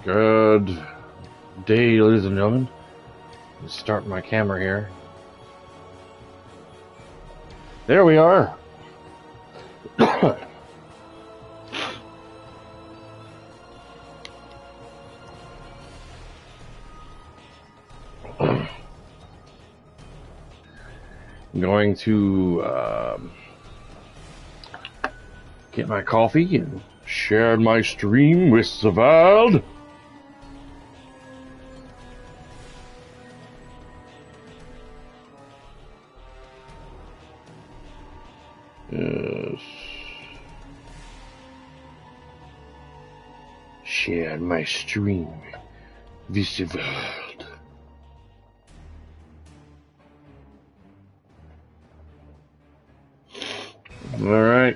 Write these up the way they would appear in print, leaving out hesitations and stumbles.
Good day, ladies and gentlemen. Let's start my camera here. There we are. I'm going to get my coffee and share my stream with Savald. Yes. Share my stream with Savald. All right.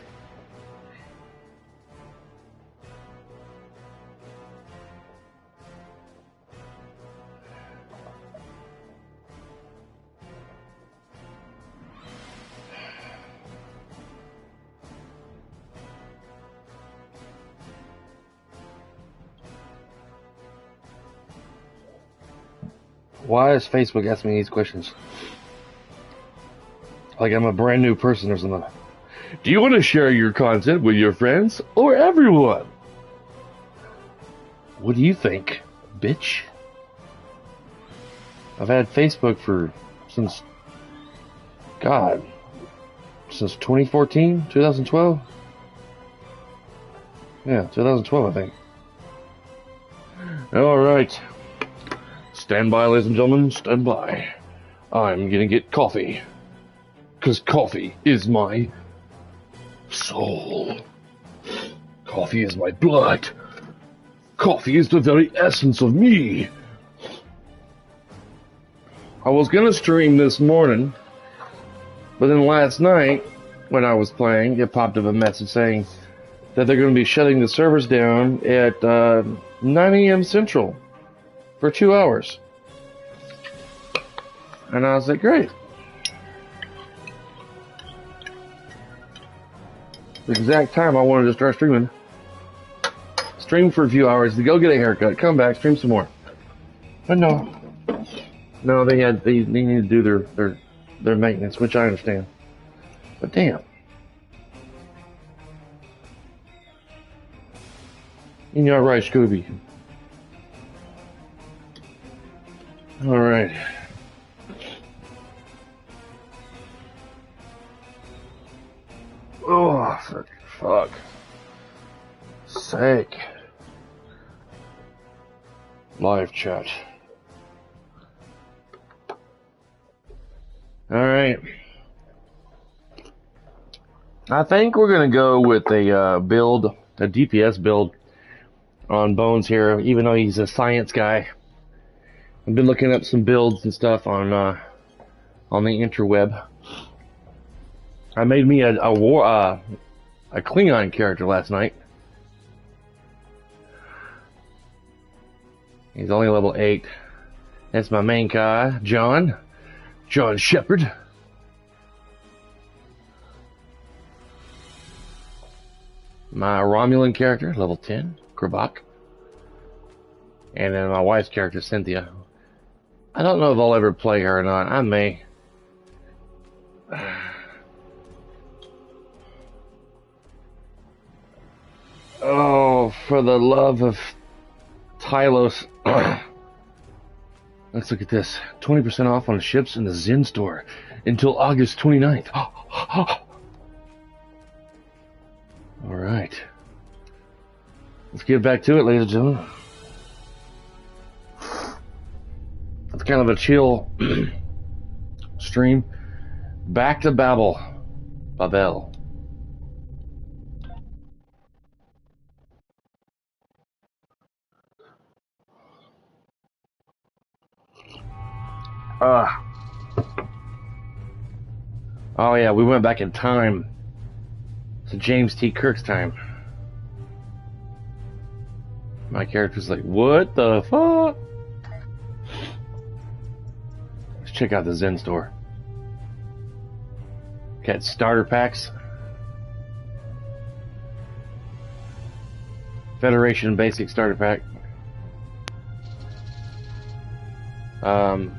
Why is Facebook asking me these questions? Like I'm a brand new person or something. Do you want to share your content with your friends or everyone? What do you think, bitch? I've had Facebook since 2014, 2012? Yeah, 2012, I think. Alright. Stand by, ladies and gentlemen, stand by. I'm gonna get coffee. 'Cause coffee is my soul. Coffee is my blood. Coffee is the very essence of me. I was gonna stream this morning, but then last night, when I was playing, it popped up a message saying that they're gonna be shutting the servers down at 9 a.m. Central for 2 hours. And I was like, great. The exact time I wanted to start streaming. Stream for a few hours, to go get a haircut, come back, stream some more. But no, they need to do their maintenance, which I understand. But damn, you're right, Scooby. All right. Oh, for fuck sake. Live chat. Alright. I think we're going to go with a DPS build on Bones here, even though he's a science guy. I've been looking up some builds and stuff on the interweb. I made me a Klingon character last night. He's only level 8. That's my main guy, John Shepard. My Romulan character, level 10, Krabak. And then my wife's character, Cynthia. I don't know if I'll ever play her or not. I may. Oh, for the love of Tylos. Let's look at this. 20% off on ships in the Zen store until August 29th. Alright. Let's get back to it, ladies and gentlemen. It's kind of a chill stream. Back to Babel. Oh yeah, we went back in time to James T. Kirk's time. My character's like, what the fuck? Let's check out the Zen store. Got starter packs. Federation basic starter pack. Um,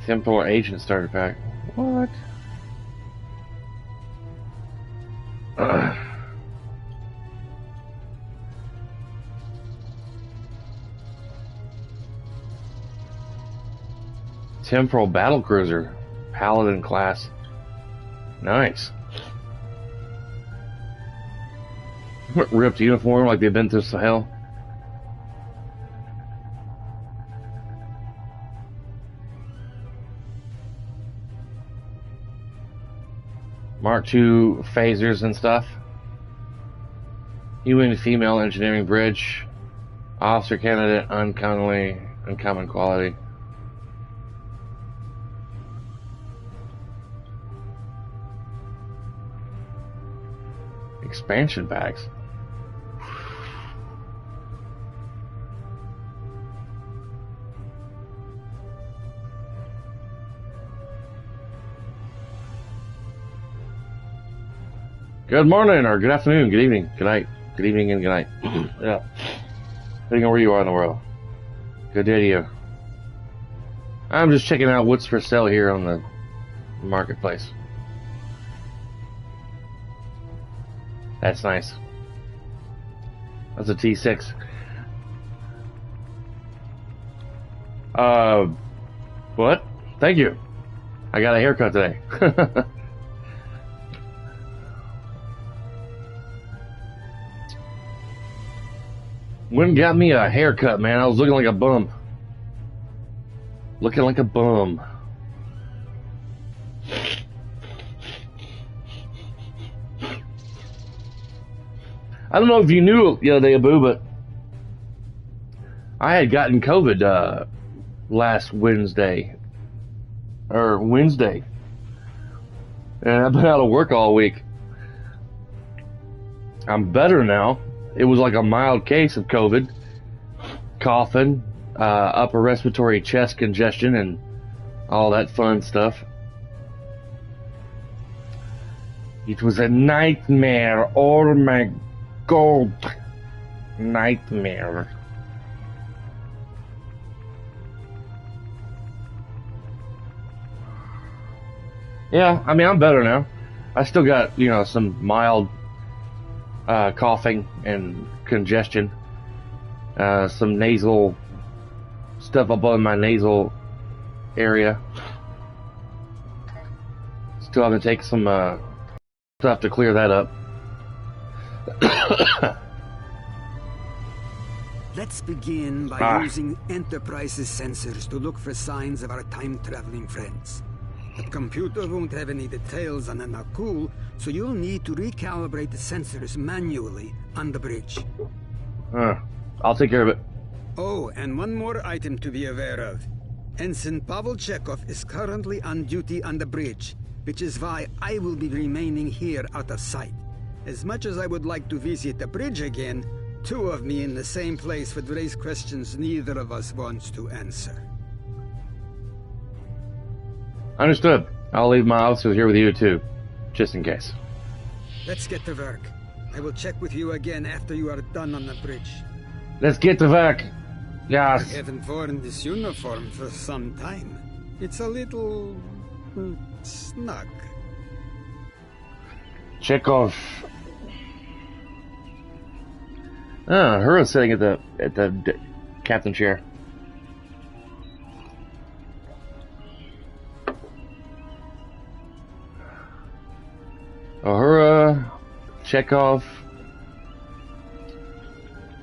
Temporal Agent starter pack. What? Temporal Battle Cruiser. Paladin class. Nice. Ripped uniform like they've been through some hell. Mark II phasers and stuff. Human female engineering bridge. Officer candidate uncommon quality. Expansion packs. Good morning, or good afternoon, good evening, good night, good evening, and good night. Yeah. Depending on where you are in the world. Good day to you. I'm just checking out what's for sale here on the marketplace. That's nice. That's a T6. What? Thank you. I got a haircut today. Went and got me a haircut, man. I was looking like a bum. Looking like a bum. I don't know if you knew the other day, Abu, but I had gotten COVID last Wednesday. And I've been out of work all week. I'm better now. It was like a mild case of COVID. Coughing, upper respiratory chest congestion, and all that fun stuff. It was a nightmare. Oh my God. Nightmare. Yeah, I mean, I'm better now. I still got, some mild coughing and congestion. Some nasal stuff up on my nasal area. Still having to take some stuff to clear that up. Let's begin by using Enterprise's sensors to look for signs of our time-traveling friends. The computer won't have any details on an Akul, so you'll need to recalibrate the sensors manually on the bridge. I'll take care of it. Oh, and one more item to be aware of. Ensign Pavel Chekhov is currently on duty on the bridge, which is why I will be remaining here out of sight. As much as I would like to visit the bridge again, two of me in the same place would raise questions neither of us wants to answer. Understood. I'll leave my officers here with you too, just in case. Let's get to work. I will check with you again after you are done on the bridge. Let's get to work. Yes. I haven't worn this uniform for some time. It's a little snug. Chekhov. Hura's sitting at the captain chair. Uhura, Chekhov,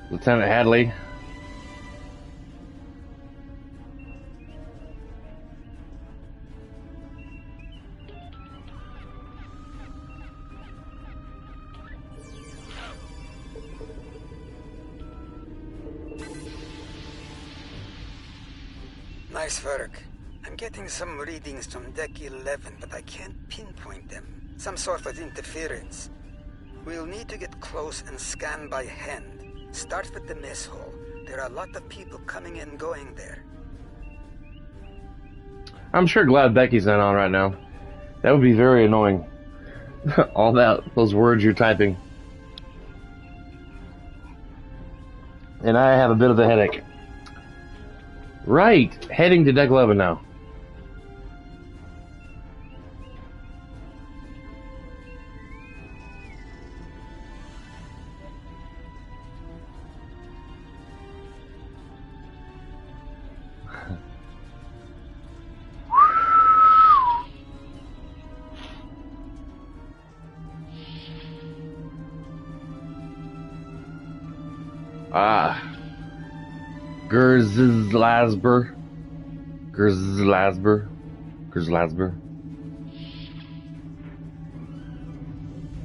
Lieutenant Hadley. Nice work. I'm getting some readings from Deck 11, but I can't pinpoint them. Some sort of interference. We'll need to get close and scan by hand. Start with the mess hall. There are a lot of people coming and going there. I'm sure glad Becky's not on right now. That would be very annoying. All those words you're typing. and I have a bit of a headache. Right, heading to deck 11 now. Gerzlasber.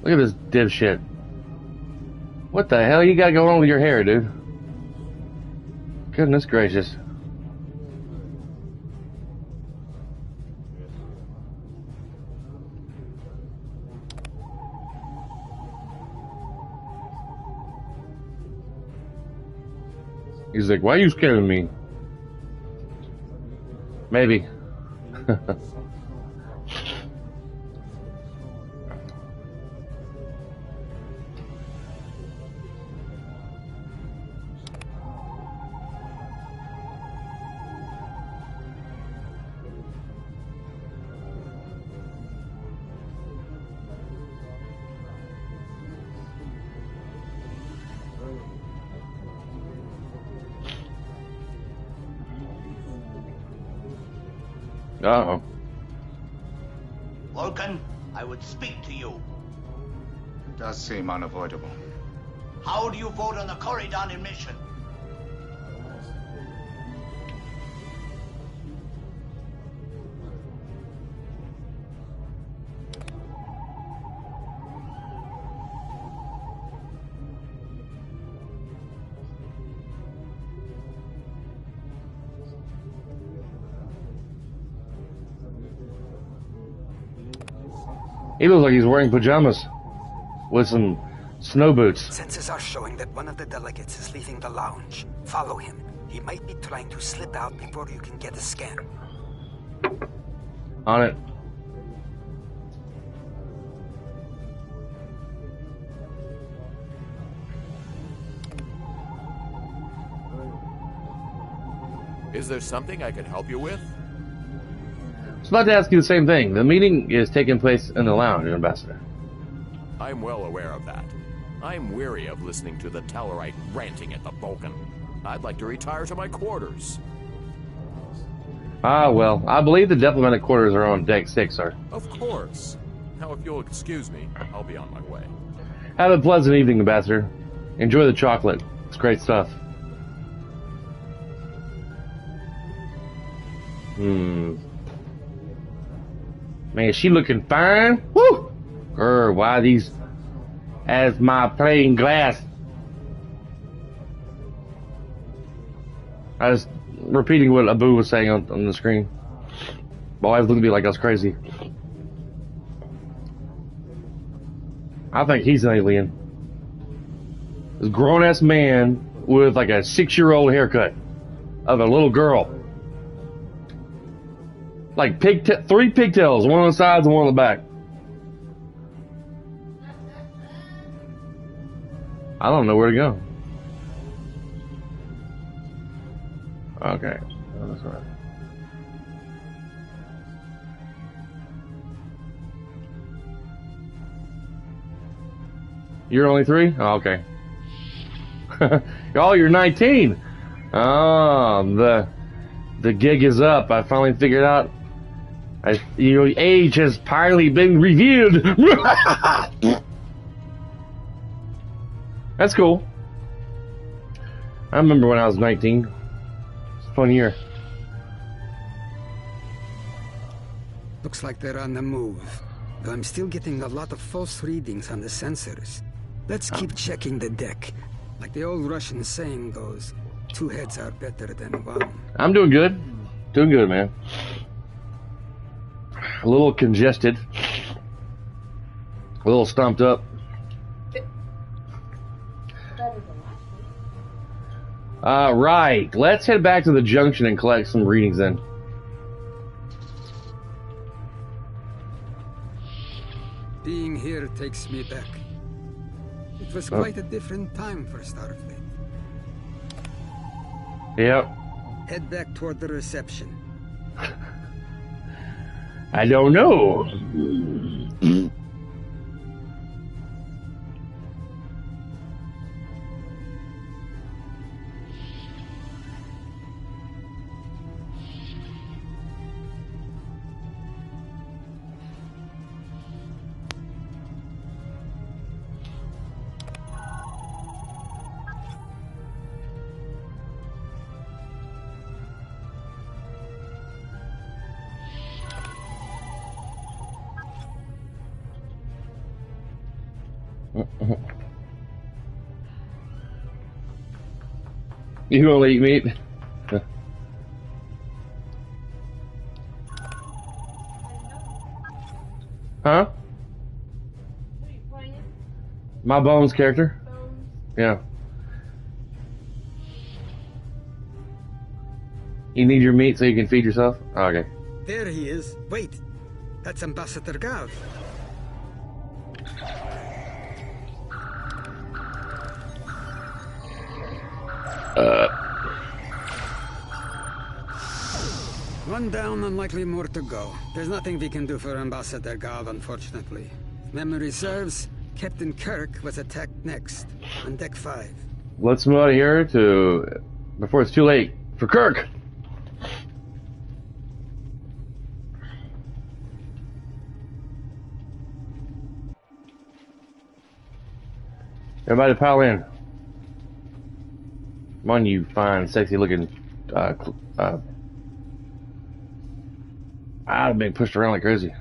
Look at this dipshit. What the hell you got going on with your hair, dude? Goodness gracious. He's like, why are you scared of me? Maybe. Uh-oh. Vulcan, I would speak to you. It does seem unavoidable. How do you vote on the Corridon mission? He looks like he's wearing pajamas with some snow boots. Sensors are showing that one of the delegates is leaving the lounge. Follow him. He might be trying to slip out before you can get a scan. On it. Is there something I can help you with? I was about to ask you the same thing. The meeting is taking place in the lounge, Ambassador. I'm well aware of that. I'm weary of listening to the Tellarite ranting at the Vulcan. I'd like to retire to my quarters. Ah, well, I believe the diplomatic quarters are on deck 6, sir. Of course. Now, if you'll excuse me, I'll be on my way. Have a pleasant evening, Ambassador. Enjoy the chocolate. It's great stuff. Man, is she looking fine? Woo! Why these... As my plain glass. I was repeating what Abu was saying on the screen. My wife looked at me like I was crazy. I think he's an alien. This grown-ass man with like a 6-year-old haircut of a little girl. Like 3 pigtails, one on the sides and one on the back. I don't know where to go. Okay. Oh, that's right. You're only 3? Oh, okay. Oh, you're 19. Oh, the gig is up. I finally figured out. Your age has finally been revealed. That's cool. I remember when I was 19. It's a fun year. Looks like they're on the move. Though I'm still getting a lot of false readings on the sensors. Let's keep checking the deck. Like the old Russian saying goes, 2 heads are better than 1. I'm doing good. Doing good, man. A little congested. A little stumped up. Right. Let's head back to the junction and collect some readings then. Being here takes me back. It was quite a different time for Starfleet. Yep. Head back toward the reception. I don't know. You gonna eat meat? Huh? What are you playing? My Bones character? Bones? Yeah. You need your meat so you can feed yourself? Oh, okay. There he is. Wait, that's Ambassador Gav. One down, unlikely more to go. There's nothing we can do for Ambassador Gav, unfortunately. If memory serves, Captain Kirk was attacked next, on Deck 5. Let's move out of here to... before it's too late for Kirk! Everybody pile in. Come on, you fine, sexy looking, I'm being pushed around like crazy.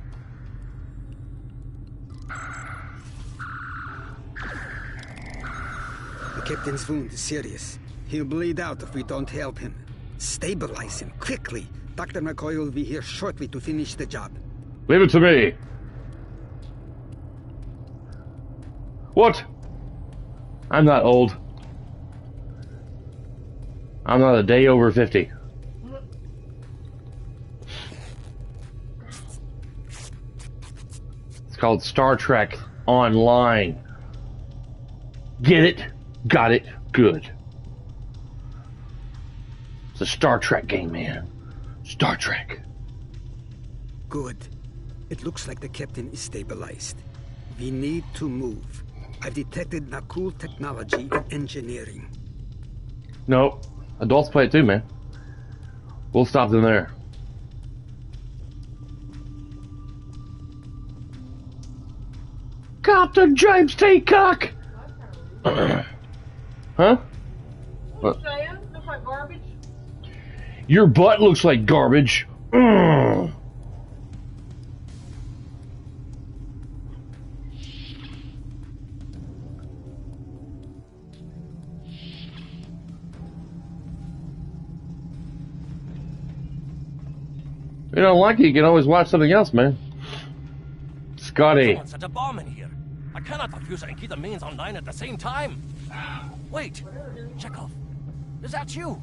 The captain's wound is serious. He'll bleed out if we don't help him. Stabilize him, quickly. Dr. McCoy will be here shortly to finish the job. Leave it to me. What? I'm not old. I'm not a day over 50. It's called StarTrek Online. Get it? Got it? Good. It's a Star Trek game, man. Star Trek. Good. It looks like the captain is stabilized. We need to move. I've detected Nakul technology and engineering. Nope. Adults play it too, man. We'll stop them there. Captain James T. Cook! Huh? What are you saying? Looks like garbage. Your butt looks like garbage. If you don't like it, you can always watch something else, man. Scotty. Someone set a bomb in here. I cannot defuse it and keep the mains online at the same time. Wait, Chekhov, is that you?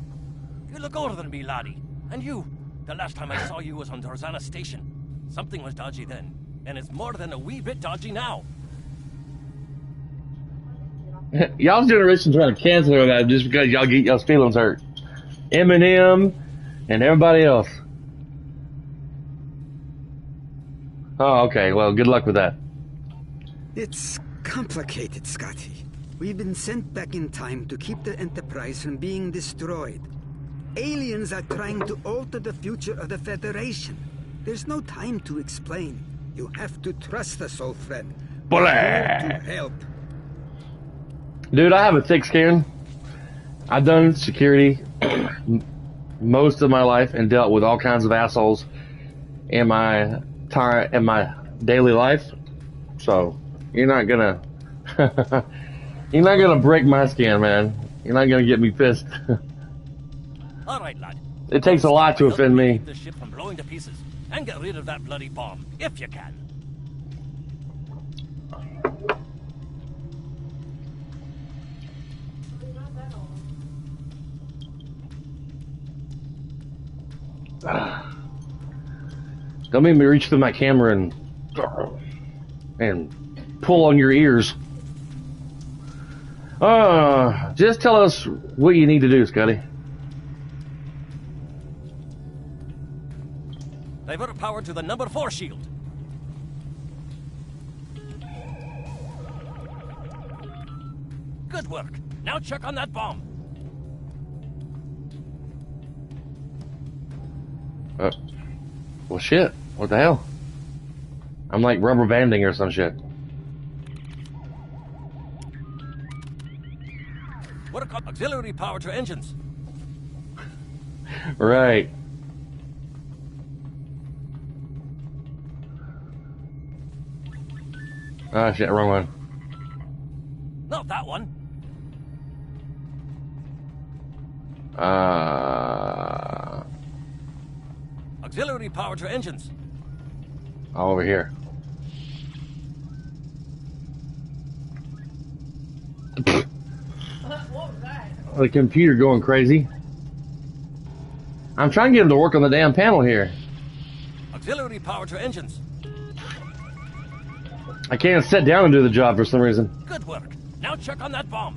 You look older than me, laddie. And you, the last time I saw you was on Dorzana Station. Something was dodgy then, and it's more than a wee bit dodgy now. Y'all's generation trying to cancel her that just because y'all get y'all's feelings hurt. Eminem and everybody else. Oh, okay. Well, good luck with that. It's complicated, Scotty. We've been sent back in time to keep the Enterprise from being destroyed. Aliens are trying to alter the future of the Federation. There's no time to explain. You have to trust us, old friend. We're here to help. Dude, I have a thick skin. I've done security most of my life and dealt with all kinds of assholes in my time, in my daily life. So you're not gonna, you're not gonna break my skin, man. You're not gonna get me pissed. All right, lad. It takes a lot to offend me. Keep the ship from blowing to pieces and get rid of that bloody bomb, if you can. Don't make me reach through my camera and pull on your ears. Just tell us what you need to do, Scotty. power to the number 4 shield. Good work. Now check on that bomb. Well, shit. What the hell? I'm like rubber banding or some shit. Work on auxiliary power to engines. Right. Ah, shit, wrong one. Not that one. Auxiliary power to engines. Over here. What was that? The computer going crazy. I'm trying to get him to work on the damn panel here. Auxiliary power to engines. I can't sit down and do the job for some reason. Good work. Now check on that bomb.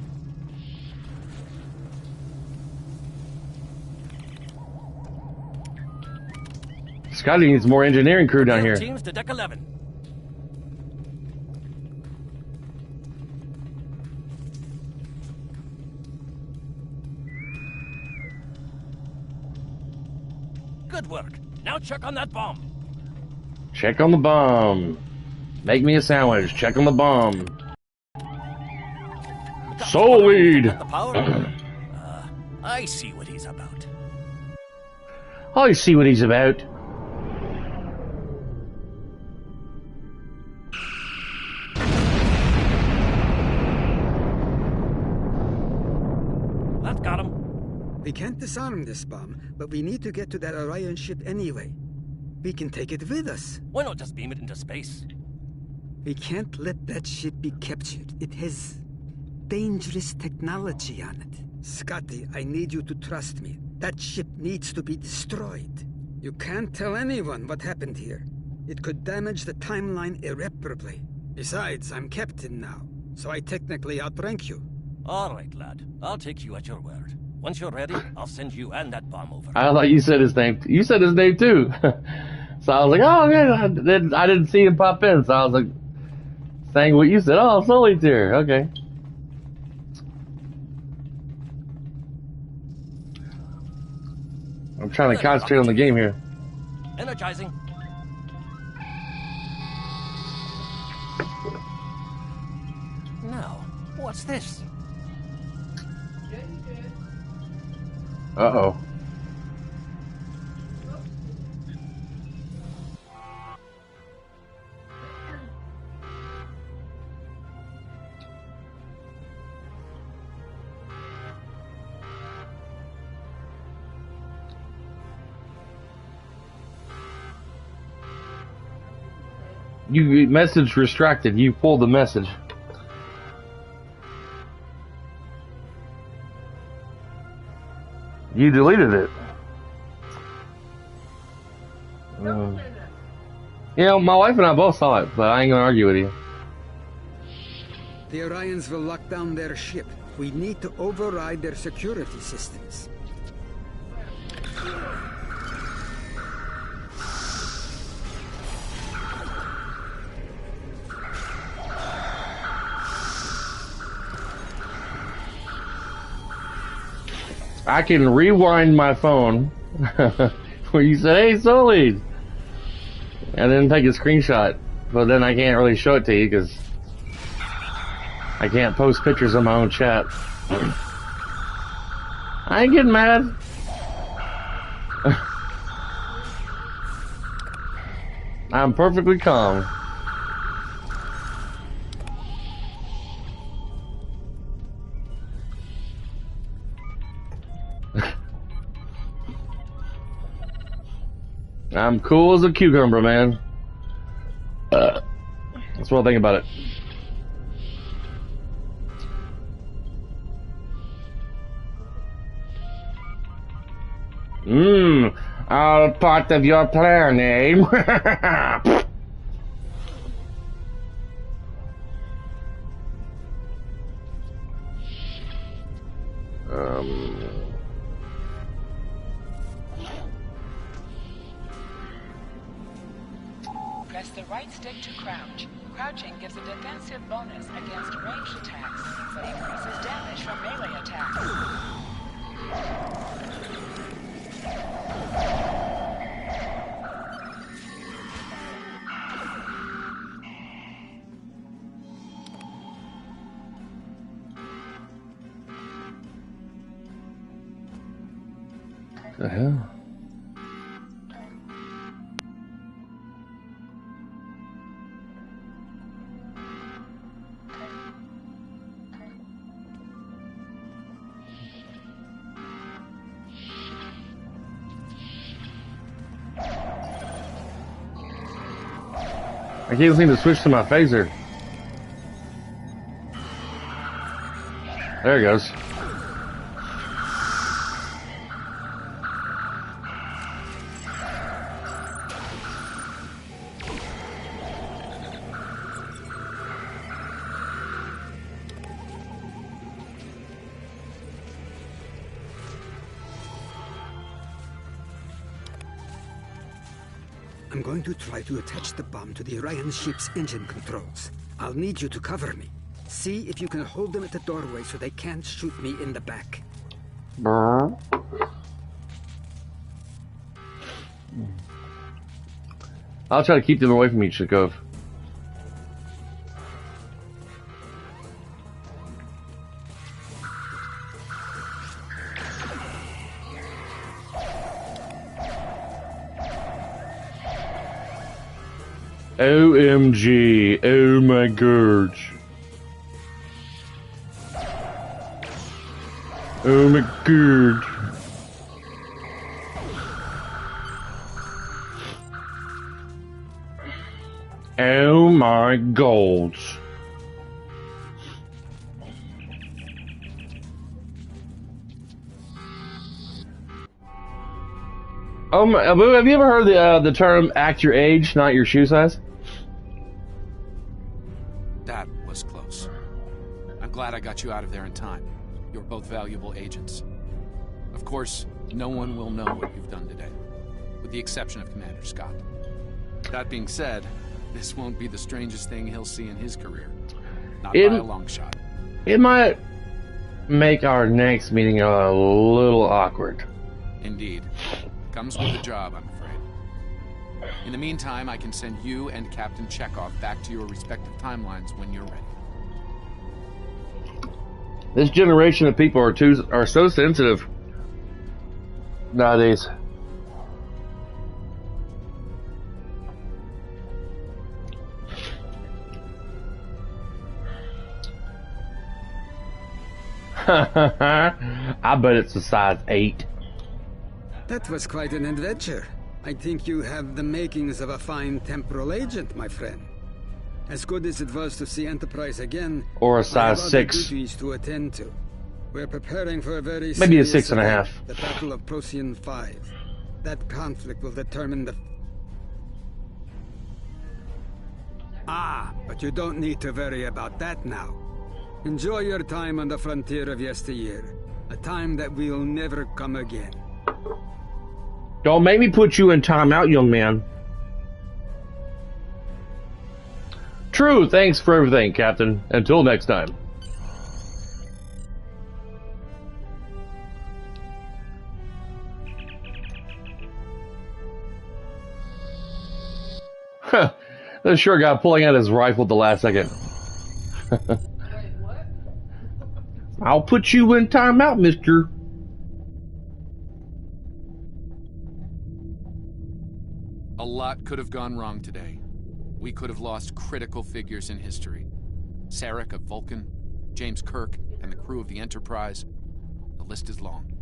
Scotty needs more engineering crew down here. Teams to deck 11. Good work. Now check on that bomb. Check on the bomb. Make me a sandwich. Check on the bomb. Solid. Got the power? I see what he's about. I see what he's about. That got him. We can't disarm this bomb, but we need to get to that Orion ship anyway. We can take it with us. Why not just beam it into space? We can't let that ship be captured. It has dangerous technology on it. Scotty, I need you to trust me. That ship needs to be destroyed. You can't tell anyone what happened here. It could damage the timeline irreparably. Besides, I'm captain now, so I technically outrank you. All right, lad. I'll take you at your word. Once you're ready, I'll send you and that bomb over. I thought you said his name. You said his name too. So I was like, oh yeah, I didn't see him pop in. So I was like, saying what you said. Oh, Sully's here. Okay. I'm trying to concentrate on the game here. Energizing. Now, what's this? Uh-oh. You message restricted. You pulled the message. You deleted it. You know, my wife and I both saw it, but I ain't gonna argue with you. The Orions will lock down their ship. We need to override their security systems. I can rewind my phone where you said, hey, Sully, and then take a screenshot, but then I can't really show it to you because I can't post pictures on my own chat. I ain't getting mad. I'm perfectly calm. I'm cool as a cucumber, man. That's what I think about it. All part of your plan, eh? right stick to crouch. Crouching gives a defensive bonus against ranged attacks, but increases damage from melee attacks. The hell? I can't seem to switch to my phaser. There it goes. I'm going to try to attach the bomb to the Orion ship's engine controls. I'll need you to cover me. See if you can hold them at the doorway so they can't shoot me in the back. Brr. I'll try to keep them away from each Chekov. OMG, oh my god. Oh my god. Oh my god. Abu, have you ever heard the term "act your age, not your shoe size"? That was close. I'm glad I got you out of there in time. You're both valuable agents. Of course, no one will know what you've done today, with the exception of Commander Scott. That being said, this won't be the strangest thing he'll see in his career. Not by a long shot. It might make our next meeting a little awkward. Indeed. Comes with the job, I'm afraid. In the meantime, I can send you and Captain Chekhov back to your respective timelines when you're ready. This generation of people are so sensitive nowadays. I bet it's a size 8. That was quite an adventure. I think you have the makings of a fine temporal agent, my friend. As good as it was to see Enterprise again, or a I have size other 6. duties to attend to. We're preparing for a very Maybe a serious 6.5. event, the Battle of Procyon 5. That conflict will determine the... Ah, but you don't need to worry about that now. Enjoy your time on the frontier of yesteryear, a time that will never come again. Don't make me put you in timeout, young man. True, thanks for everything, Captain. Until next time. Huh. That sure guy pulling out his rifle at the last second. I'll put you in timeout, mister. A lot could have gone wrong today. We could have lost critical figures in history. Sarek of Vulcan, James Kirk, and the crew of the Enterprise. The list is long.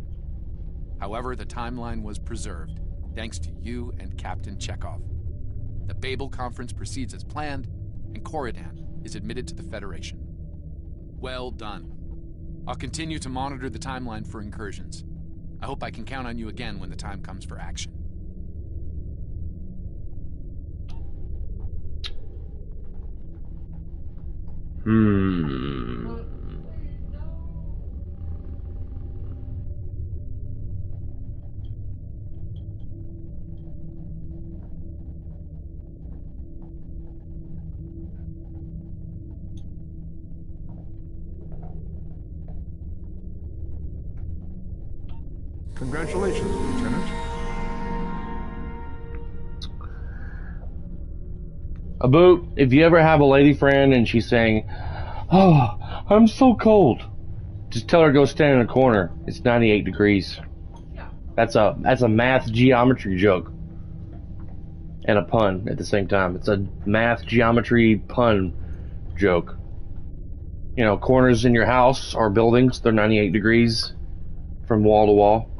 However, the timeline was preserved, thanks to you and Captain Chekhov. The Babel Conference proceeds as planned, and Corridan is admitted to the Federation. Well done. I'll continue to monitor the timeline for incursions. I hope I can count on you again when the time comes for action. Congratulations, Lieutenant. Abu, if you ever have a lady friend and she's saying, "Oh, I'm so cold," just tell her to go stand in a corner. It's 98 degrees. That's a math geometry joke. And a pun at the same time. It's a math geometry pun joke. You know, corners in your house or buildings, they're 98 degrees from wall to wall.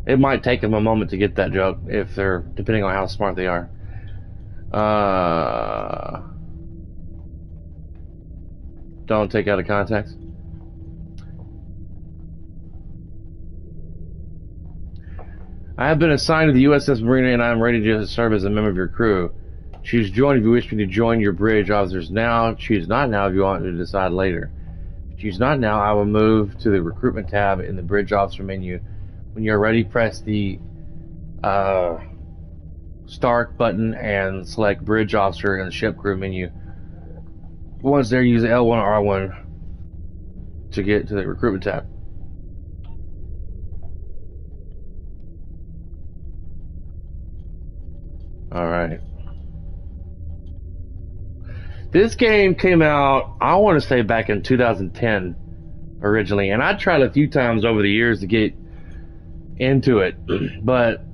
It might take them a moment to get that joke if they're, depending on how smart they are. Don't take out of context. I have been assigned to the USS Marina and I am ready to serve as a member of your crew. Choose join if you wish me to join your bridge officers now. Choose not now if you want to decide later. Choose not now. I will move to the recruitment tab in the bridge officer menu. When you are ready, press the start button and select bridge officer in the ship crew menu. Once there, use L1 or R1 to get to the recruitment tab. Alright. This game came out, I want to say back in 2010 originally, and I tried a few times over the years to get into it, but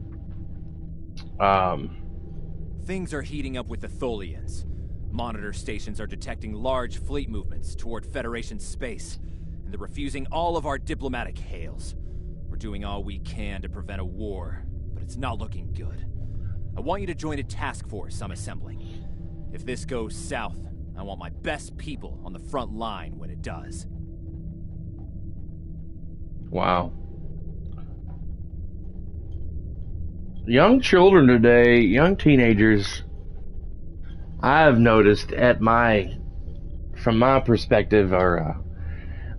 things are heating up with the Tholians. Monitor stations are detecting large fleet movements toward Federation space, and they're refusing all of our diplomatic hails. We're doing all we can to prevent a war, but it's not looking good. I want you to join a task force I'm assembling. If this goes south, I want my best people on the front line when it does. Wow. Young children today, young teenagers, I've noticed from my perspective, are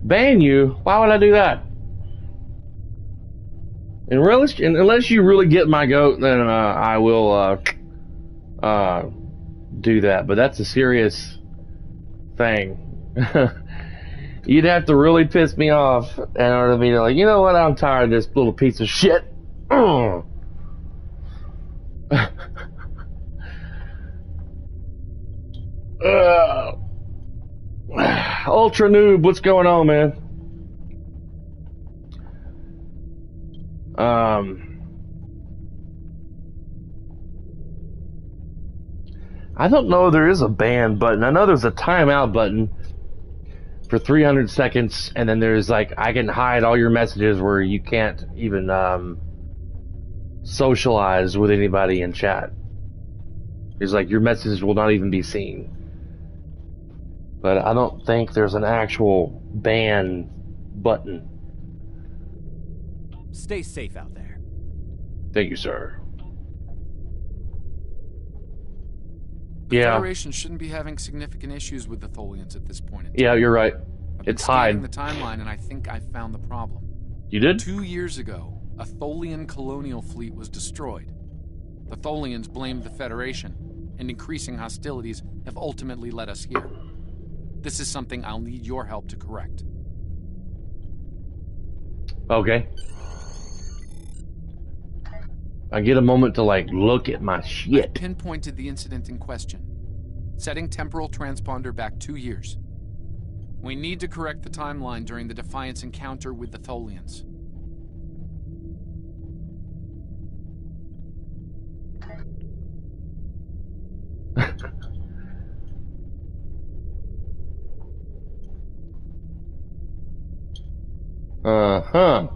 ban you. Why would I do that? And unless you really get my goat, then I will do that. But that's a serious thing. You'd have to really piss me off in order to be like, you know what? I'm tired of this little piece of shit. Ultra noob, what's going on, man? I don't know if there is a ban button. I know there's a timeout button for 300 seconds, and then there's like, I can hide all your messages where you can't even socialize with anybody in chat. It's like your messages will not even be seen. But I don't think there's an actual ban button. Stay safe out there. Thank you, sir. The Federation shouldn't be having significant issues with the Tholians at this point in time. Yeah, you're right. It's hiding the timeline, and I think I found the problem. You did? 2 years ago, a Tholian colonial fleet was destroyed. The Tholians blamed the Federation, and increasing hostilities have ultimately led us here. This is something I'll need your help to correct. Okay. I get a moment to look at my shit. I pinpointed the incident in question, setting temporal transponder back 2 years. We need to correct the timeline during the Defiance encounter with the Tholians. Uh-huh.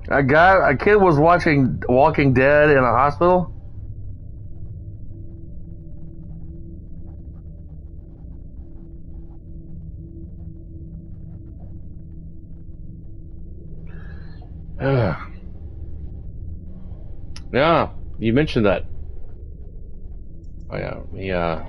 A kid was watching Walking Dead in a hospital. Yeah, you mentioned that. Oh yeah,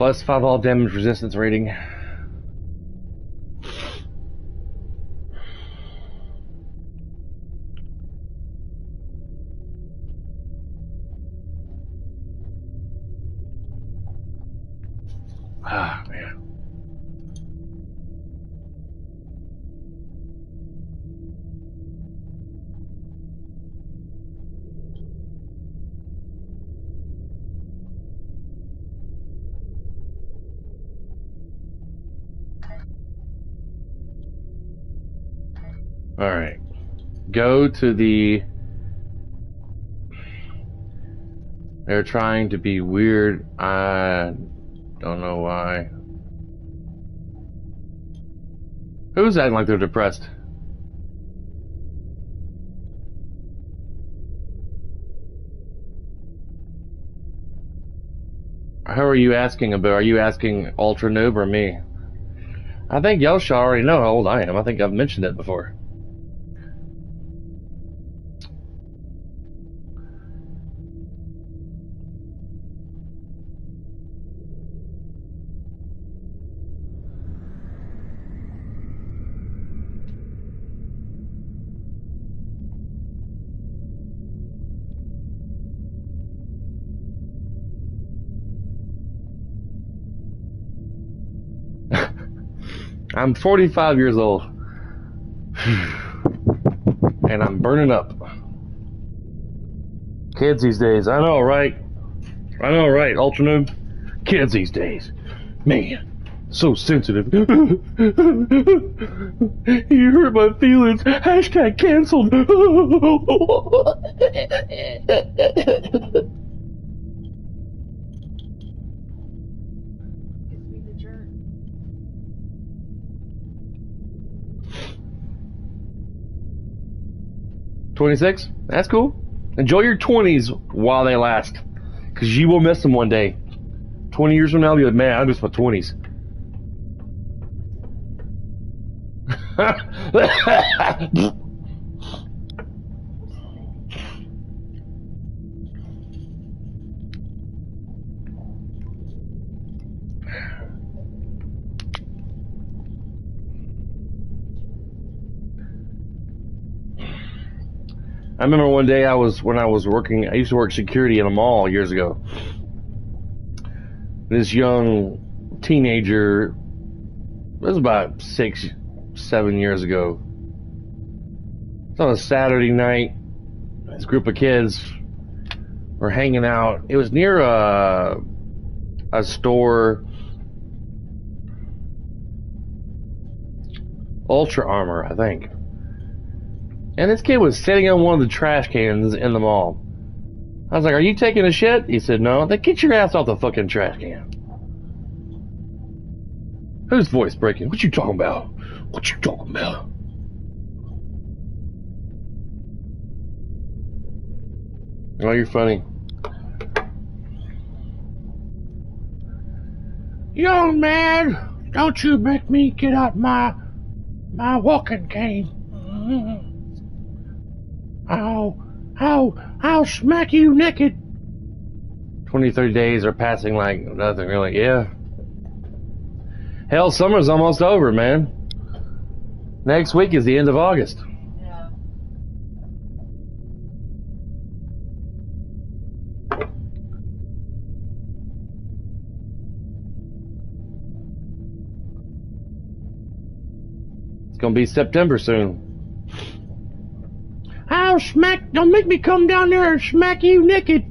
plus 5 all damage resistance rating. Ah, man. Alright. Go to the... They're trying to be weird. I don't know why. Who's acting like they're depressed? Who are you asking about? Are you asking Ultra Noob or me? I think y'all should already know how old I am. I think I've mentioned it before. I'm 45 years old. And I'm burning up. Kids these days, I know, right? I know, right, Ultra Noob? Kids these days. Man, so sensitive. You hurt my feelings. Hashtag canceled. $26? That's cool. Enjoy your 20s while they last. Because you will miss them one day. 20 years from now, you'll be like, man, I miss my 20s. I remember one day when I was working, I used to work security in a mall years ago. This young teenager, it was about 6, 7 years ago. It was on a Saturday night. This group of kids were hanging out. It was near a store, Ultra Armor, I think. And this kid was sitting on one of the trash cans in the mall. I was like, are you taking a shit? He said, no. Then get your ass off the fucking trash can. Whose voice breaking? What you talking about? What you talking about? Oh, you're funny. Young man, don't you make me get out my walking cane. I'll smack you naked. 23 days are passing like nothing really. Yeah. Hell, summer's almost over, man. Next week is the end of August. Yeah. It's gonna be September soon. Don't make me come down there and smack you naked.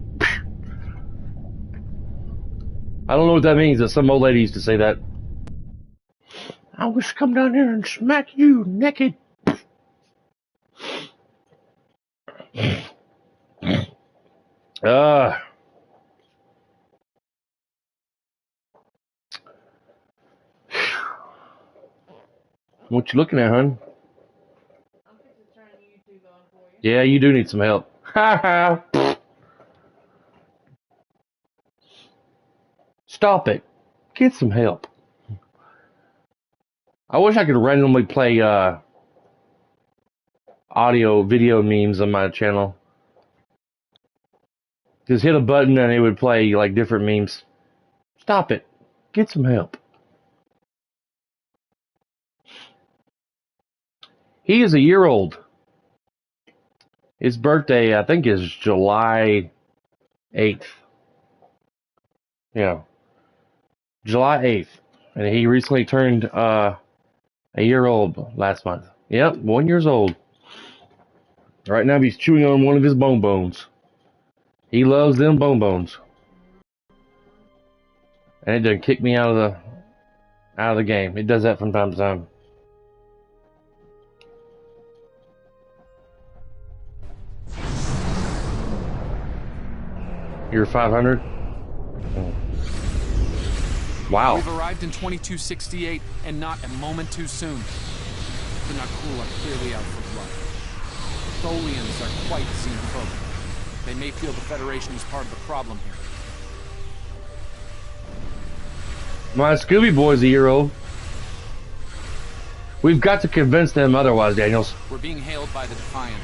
I don't know what that means, but some old lady used to say that. I wish to come down here and smack you naked. What you looking at, hun? I'm fixing to turn YouTube on for you. Yeah, you do need some help. Ha ha. Stop it. Get some help. I wish I could randomly play audio, video memes on my channel. Just hit a button and it would play like different memes. Stop it. Get some help. He is a year old. His birthday, I think, is July 8th. Yeah. July 8th. And he recently turned a year old last month. Yep, 1 year old. Right now he's chewing on one of his bonbons. He loves them bonbons. And it done kick me out of the game. It does that from time to time. You're 500? Oh. Wow. We've arrived in 2268, and not a moment too soon. The Nakul are clearly out for blood. Tholians are quite xenophobic. They may feel the Federation is part of the problem here. My Scooby Boy's a year old. We've got to convince them otherwise, Daniels. We're being hailed by the Defiant.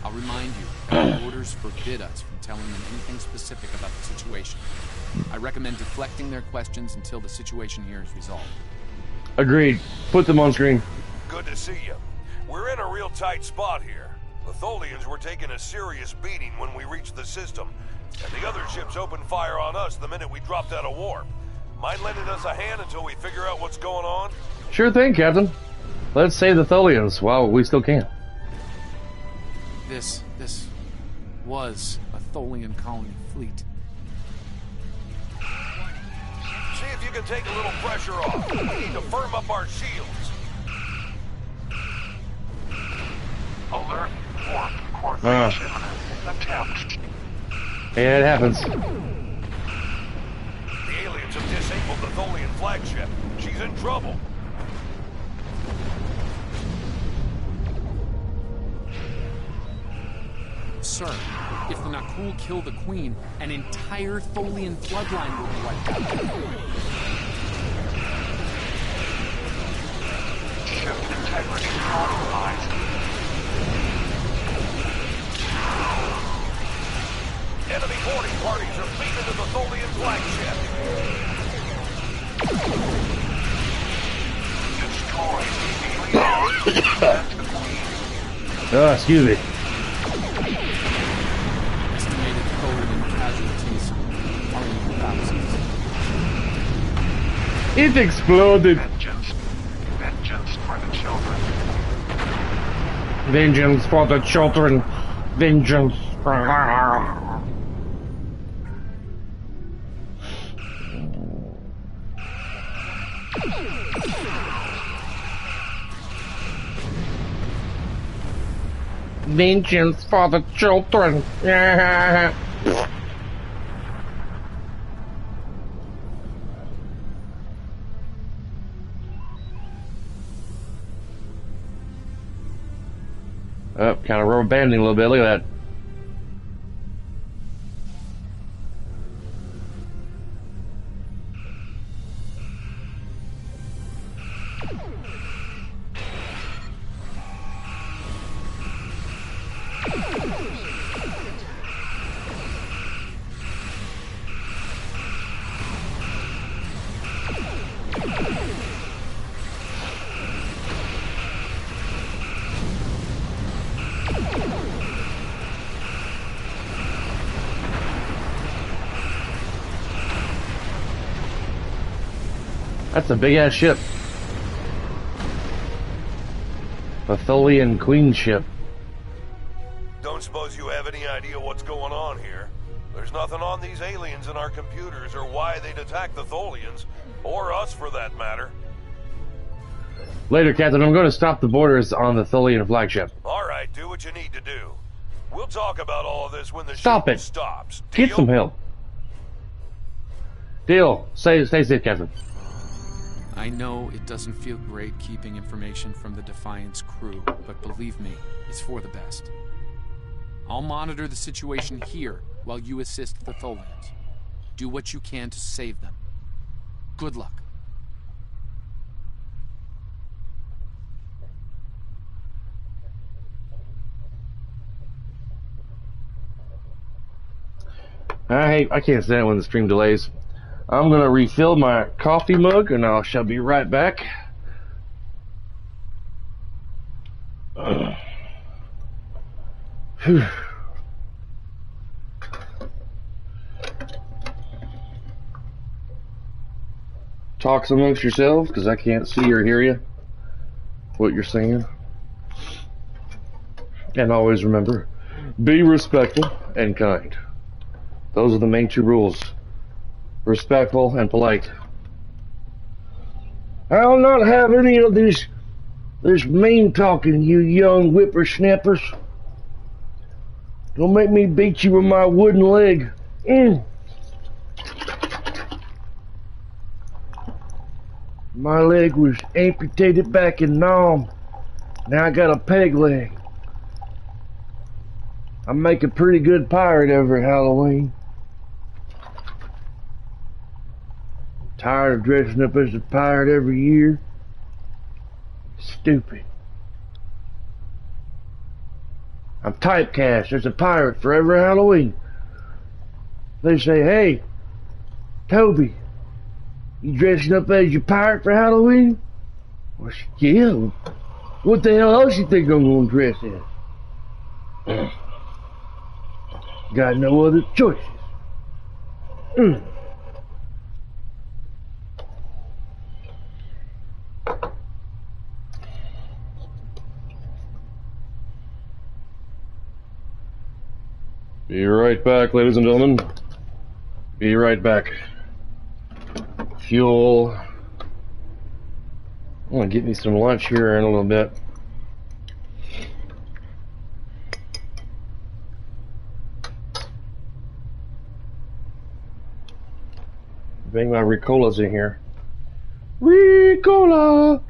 I'll remind you, our orders forbid us from telling them anything specific about the situation. I recommend deflecting their questions until the situation here is resolved. Agreed. Put them on screen. Good to see you. We're in a real tight spot here. The Tholians were taking a serious beating when we reached the system, and the other ships opened fire on us the minute we dropped out of warp. Mind lending us a hand until we figure out what's going on? Sure thing, Captain. Let's save the Tholians while we still can. This was a Tholian colony fleet. See if you can take a little pressure off. We need to firm up our shields. Alert, warp, coordination, attempt. Yeah, it happens. The aliens have disabled the Tholian flagship. She's in trouble. Sir, if the Nakul kill the Queen, an entire Tholian bloodline will be wiped out. Ship integrity compromised. Enemy boarding parties are feeding to the Tholian flagship. Destroy the alien. The Queen. Oh, excuse me. Estimated Tholian casualties are in the thousands. It exploded. Vengeance. Vengeance for the children. Vengeance for the children. Vengeance. Vengeance for the children. Oh, kind of rubber banding a little bit. Look at that. That's a big ass ship. A Tholian Queen ship. Don't suppose you have any idea what's going on here? There's nothing on these aliens in our computers or why they'd attack the Tholians, or us for that matter. Later, Captain. I'm going to stop the borders on the Tholian flagship. All right, do what you need to do. We'll talk about all of this when the Stop shooting it. stops. Get some help. Deal. Stay safe, Captain. I know it doesn't feel great keeping information from the Defiance crew, but believe me, it's for the best. I'll monitor the situation here while you assist the Tholians. Do what you can to save them. Good luck. I can't stand it when the stream delays. I'm gonna refill my coffee mug and I shall be right back. Whew. Talks amongst yourselves because I can't see or hear you. What you're saying. And always remember, be respectful and kind. Those are the main two rules. Respectful and polite. I'll not have any of this mean talking, you young whippersnappers. Don't make me beat you with my wooden leg. My leg was amputated back in Nam. Now I got a peg leg. I make a pretty good pirate every Halloween. Tired of dressing up as a pirate every year. Stupid. I'm typecast as a pirate for every Halloween. They say, hey, Toby, you dressing up as your pirate for Halloween? Well, yeah. What the hell else you think I'm gonna dress as? Got no other choices. Be right back, ladies and gentlemen. Be right back. Fuel. I'm gonna get me some lunch here in a little bit. Bring my Ricolas in here. Ricola!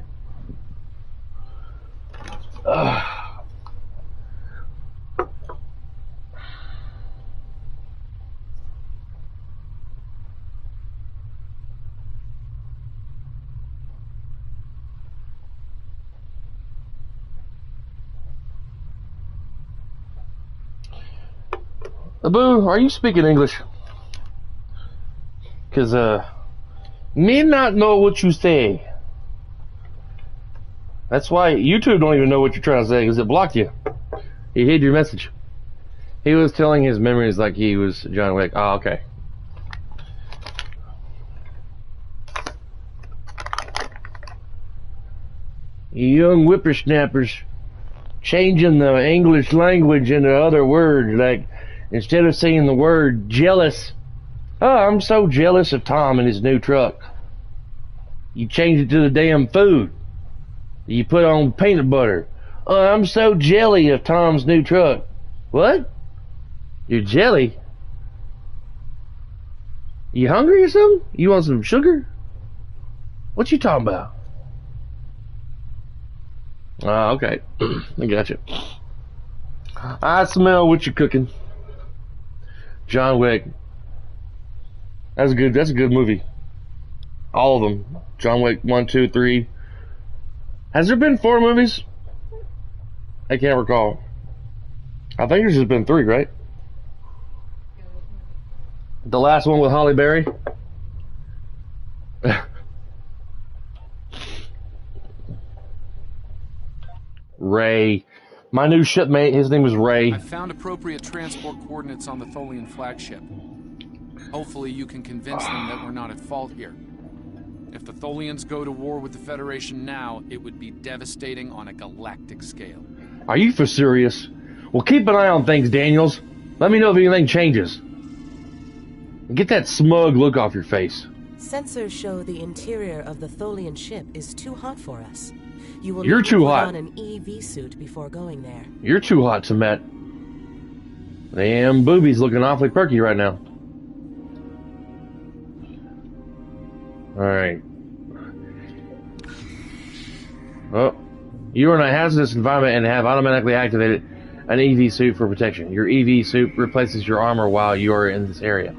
Abu, are you speaking English? Cause me not know what you say. That's why YouTube don't even know what you're trying to say, because it blocked you. He hid your message. He was telling his memories like he was John Wick. Oh, okay. You young whippersnappers changing the English language into other words, like instead of saying the word jealous. Oh, I'm so jealous of Tom and his new truck. You change it to the damn food. You put on peanut butter. Oh, I'm so jelly of Tom's new truck. What? You're jelly? You hungry or something? You want some sugar? What you talking about? Ah, okay. I got you. I smell what you're cooking. John Wick. That's a good movie. All of them. John Wick 1, 2, 3. Has there been 4 movies? I can't recall. I think there's just been 3, right? The last one with Halle Berry. Ray. My new shipmate, his name is Ray. I found appropriate transport coordinates on the Tholian flagship. Hopefully you can convince them that we're not at fault here. If the Tholians go to war with the Federation now, it would be devastating on a galactic scale. Are you for serious? Well, keep an eye on things, Daniels. Let me know if anything changes. Get that smug look off your face. Sensors show the interior of the Tholian ship is too hot for us. You will You're need to too put hot. on an EV suit before going there. You're too hot to met. Damn, boobies looking awfully perky right now. Alright. Oh. You are in a hazardous environment and have automatically activated an EV suit for protection. Your EV suit replaces your armor while you are in this area.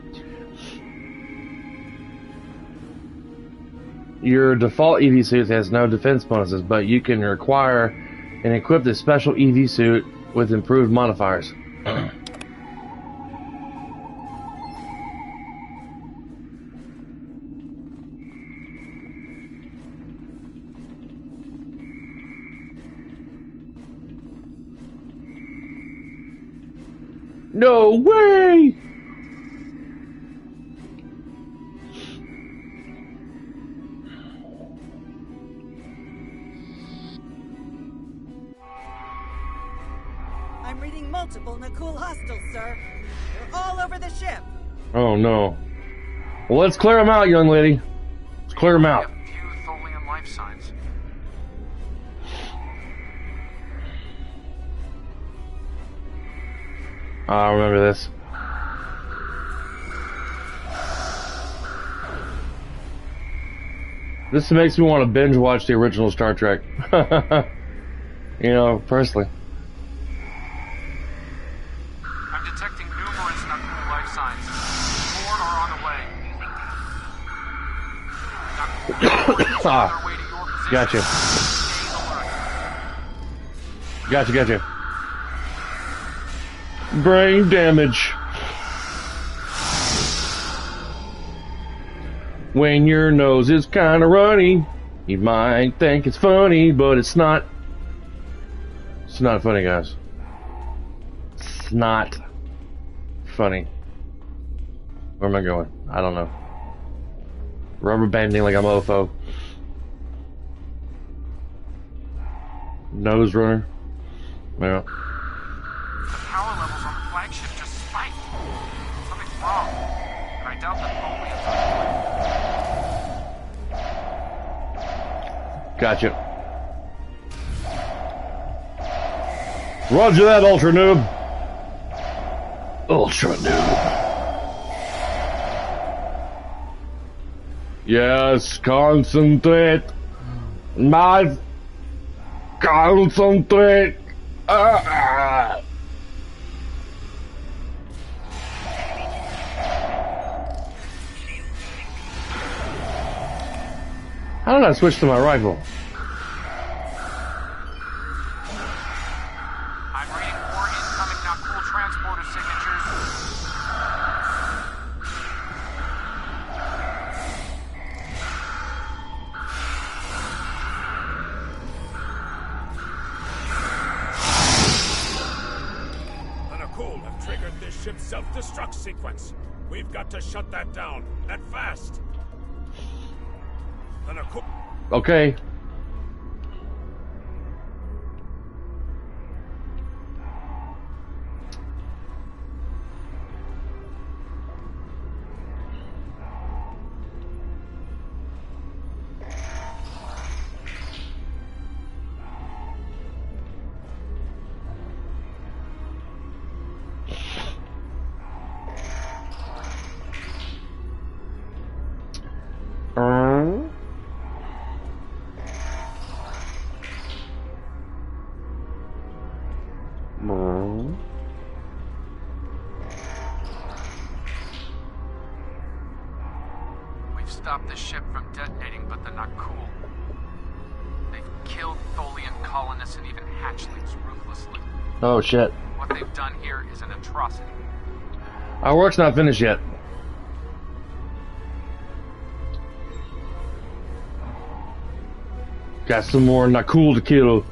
Your default EV suit has no defense bonuses, but you can acquire and equip this special EV suit with improved modifiers. No way! I'm reading multiple Nakul hostiles, sir. They're all over the ship. Oh no. Well, let's clear them out, young lady. Let's clear them out. Few Tholian life signs. I remember this. This makes me want to binge watch the original Star Trek. You know, personally. I'm detecting numerous Nakul life signs. More are on the way. Nakul are on their way to your position. Gotcha. Gotcha. Brain damage. When your nose is kinda runny, you might think it's funny, but it's not. It's not funny, guys. It's not funny. Where am I going? I don't know. Rubber banding like a mofo. Nose runner. Yeah. The power levels on the flagship just spiked. Something's wrong. And I doubt that Gotcha. Roger that, Ultra Noob. Ultra Noob. Yes, concentrate. My concentrate. How did I switch to my rifle? I'm reading more incoming Nakul transporter signatures. The Nakul have triggered this ship's self-destruct sequence. We've got to shut that down, and fast. The Nakul... Okay. We've stopped the ship from detonating, but they're not cool. They've killed Tholian colonists and even hatchlings ruthlessly. Oh shit. What they've done here is an atrocity. Our work's not finished yet. Got some more Nakul to kill.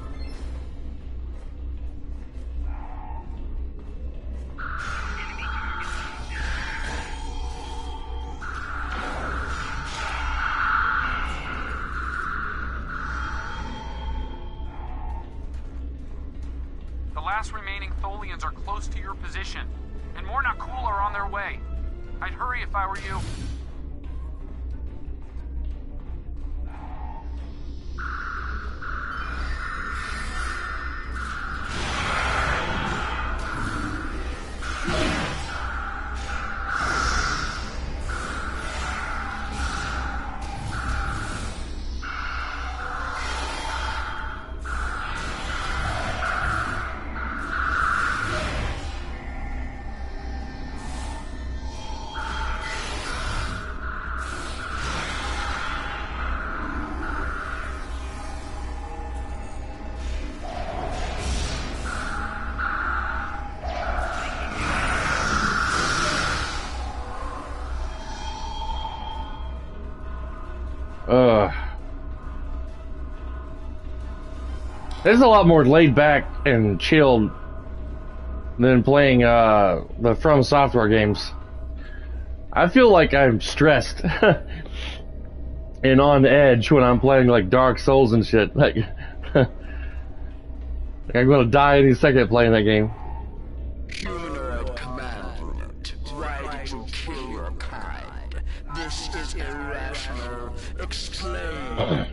The last remaining Tholians are close to your position, and more Nakul are on their way. I'd hurry if I were you. This is a lot more laid back and chilled than playing the From Software games. I feel like I'm stressed and on edge when I'm playing like Dark Souls and shit. Like, I'm gonna die any second playing that game. Humanoid command unit, why did you kill your kind? This is irrational. Explain.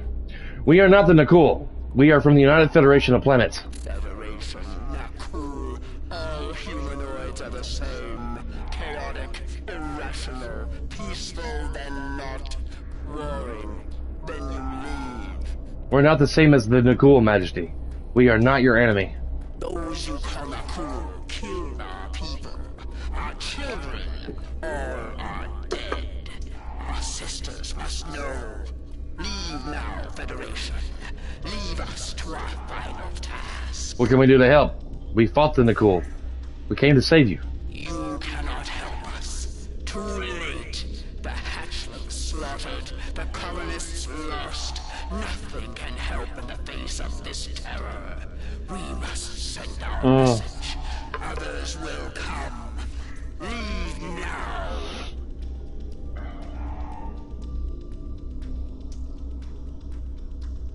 We are not the Nakul. We are from the United Federation of Planets. Federation, Nakul. All humanoids are the same. Chaotic, irrational, peaceful, then not. Warring, then you leave. We're not the same as the Nakul, Majesty. We are not your enemy. Those you call Nakul killed our people, our children, all are dead. Our sisters must know. Leave now, Federation. Leave us to our final task. What can we do to help? We fought the Nakul. We came to save you. You cannot help us. Too late. The hatchlings slaughtered. The colonists lost. Nothing can help in the face of this terror. We must send our message. Others will come. Leave now.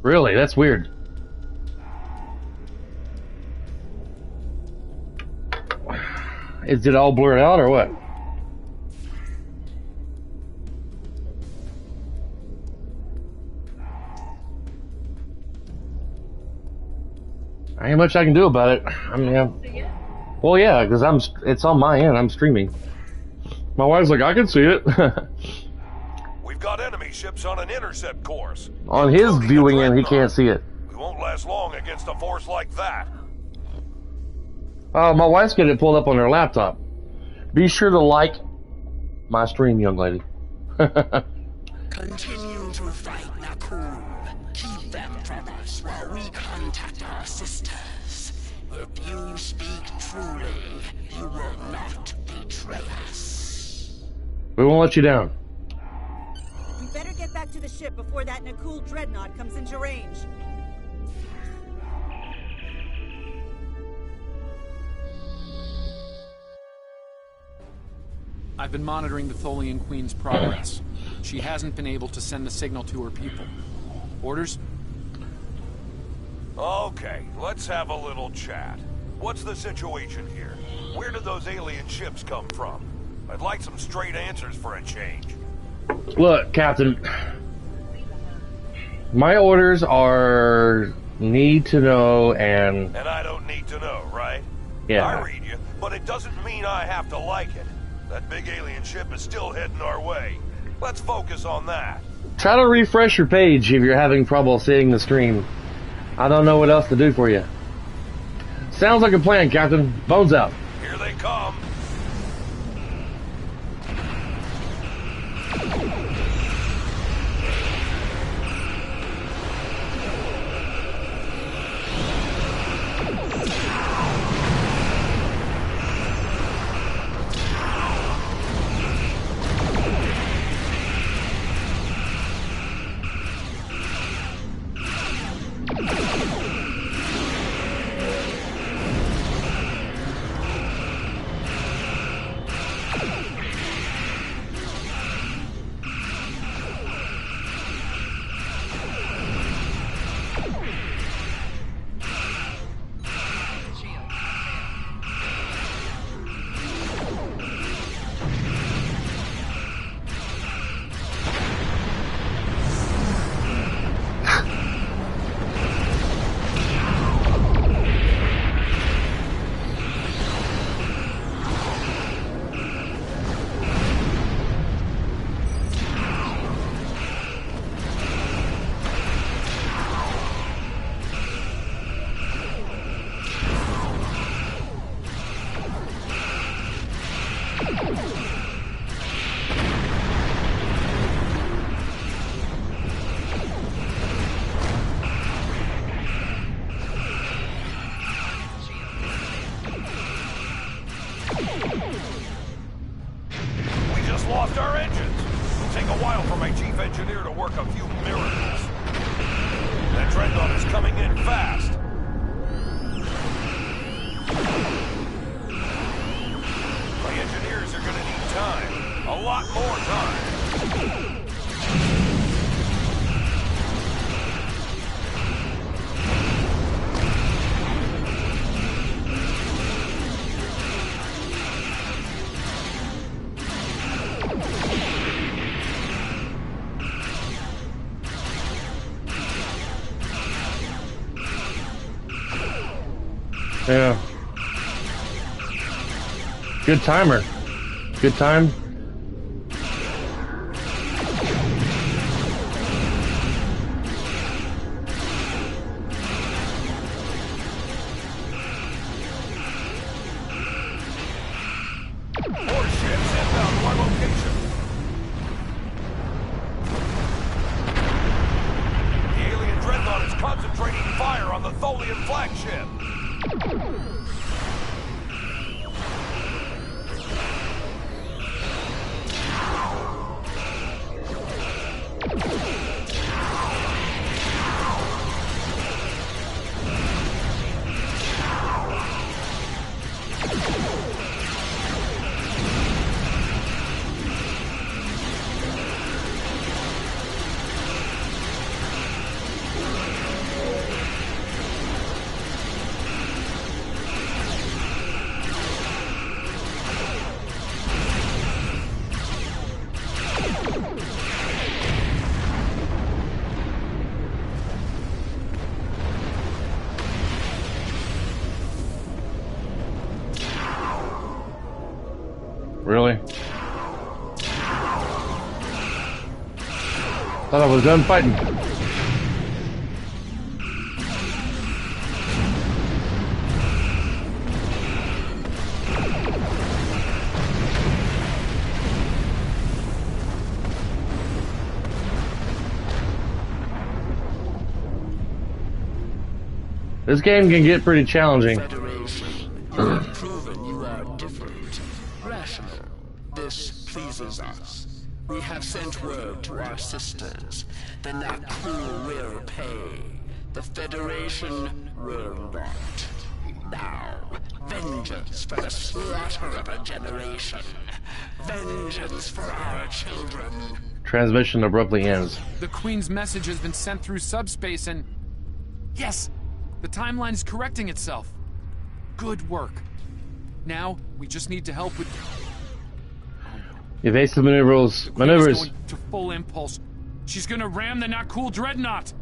Really? That's weird. Is it all blurred out or what? Ain't much I can do about it. I mean, well, yeah, because it's on my end. I'm streaming. My wife's like, I can see it. We've got enemy ships on an intercept course. On his viewing end, he can't see it. We won't last long against a force like that. My wife's got it pulled up on her laptop. Be sure to like my stream, young lady. Continue to fight Nakul. Keep them from us while we contact our sisters. If you speak truly, you will not betray us. We won't let you down. We better get back to the ship before that Nakul dreadnought comes into range. I've been monitoring the Tholian Queen's progress. She hasn't been able to send the signal to her people. Orders? Okay, let's have a little chat. What's the situation here? Where did those alien ships come from? I'd like some straight answers for a change. Look, Captain. My orders are need to know and... And I don't need to know, right? Yeah. I read you, but it doesn't mean I have to like it. That big alien ship is still heading our way. Let's focus on that. Try to refresh your page if you're having trouble seeing the stream. I don't know what else to do for you. Sounds like a plan, Captain. Bones out. Here they come. We just lost our engines. It'll take a while for my chief engineer to work a few miracles. That Dreadnought is coming in fast. My engineers are gonna need time. A lot more time. Yeah. Good timer. Good time. More ships inbound to our location. The alien Dreadnought is concentrating fire on the Tholian flagship. Really? Thought I was done fighting. This game can get pretty challenging. Federation, you have proven you are different, rational. This pleases us. We have sent word to our sisters. The Nakul will pay. The Federation will not. Now, vengeance for the slaughter of a generation. Vengeance for our children. Transmission abruptly ends. The Queen's message has been sent through subspace and... Yes! The timeline is correcting itself. Good work. Now, we just need to help with... Evasive maneuvers. Going to full impulse. She's gonna ram the Nakul Dreadnought.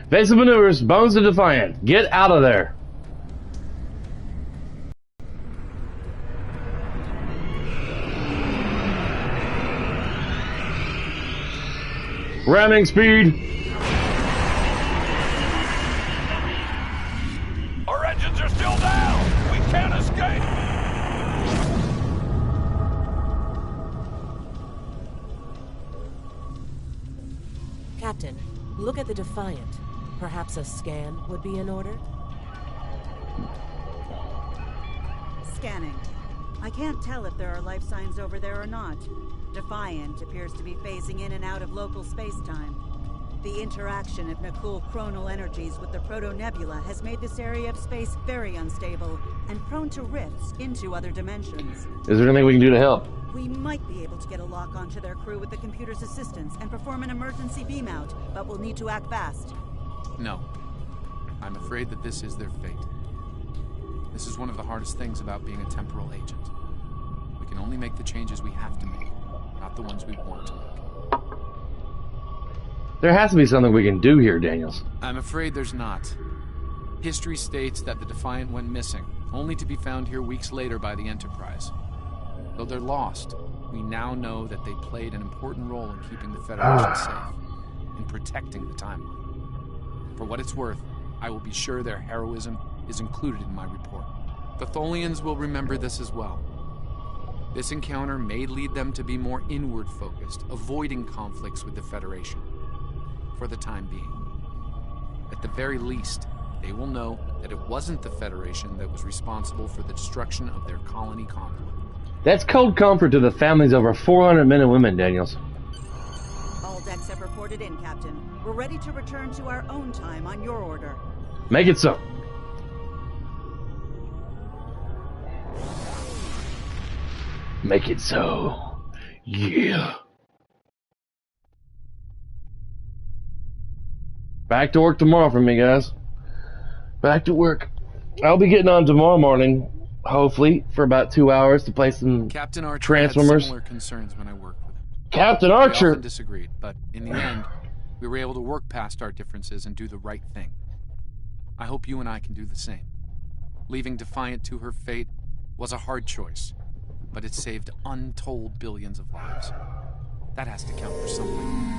Evasive maneuvers. Bones to Defiant. Get out of there. Ramming speed. Our engines are still down. We can't escape. Captain, look at the Defiant. Perhaps a scan would be in order? Scanning. I can't tell if there are life signs over there or not. Defiant appears to be phasing in and out of local space-time. The interaction of Nakul chronal energies with the proto-nebula has made this area of space very unstable and prone to rifts into other dimensions. Is there anything we can do to help? We might be able to get a lock onto their crew with the computer's assistance and perform an emergency beam out, but we'll need to act fast. No. I'm afraid that this is their fate. This is one of the hardest things about being a temporal agent. We can only make the changes we have to make, not the ones we want to make. There has to be something we can do here, Daniels. I'm afraid there's not. History states that the Defiant went missing, only to be found here weeks later by the Enterprise. Though they're lost, we now know that they played an important role in keeping the Federation safe, in protecting the timeline. For what it's worth, I will be sure their heroism is included in my report. The Tholians will remember this as well. This encounter may lead them to be more inward-focused, avoiding conflicts with the Federation. For the time being. At the very least, they will know that it wasn't the Federation that was responsible for the destruction of their colony convoy. That's cold comfort to the families of over 400 men and women, Daniels. loaded in, Captain. We're ready to return to our own time on your order. Make it so. Make it so. Yeah. Back to work tomorrow for me, guys. Back to work. I'll be getting on tomorrow morning, hopefully, for about 2 hours to play some Captain Archer Transformers. had similar concerns when I worked with him. Captain We Archer! often disagreed, but in the end, we were able to work past our differences and do the right thing. I hope you and I can do the same. Leaving Defiant to her fate was a hard choice, but it saved untold billions of lives. That has to count for something.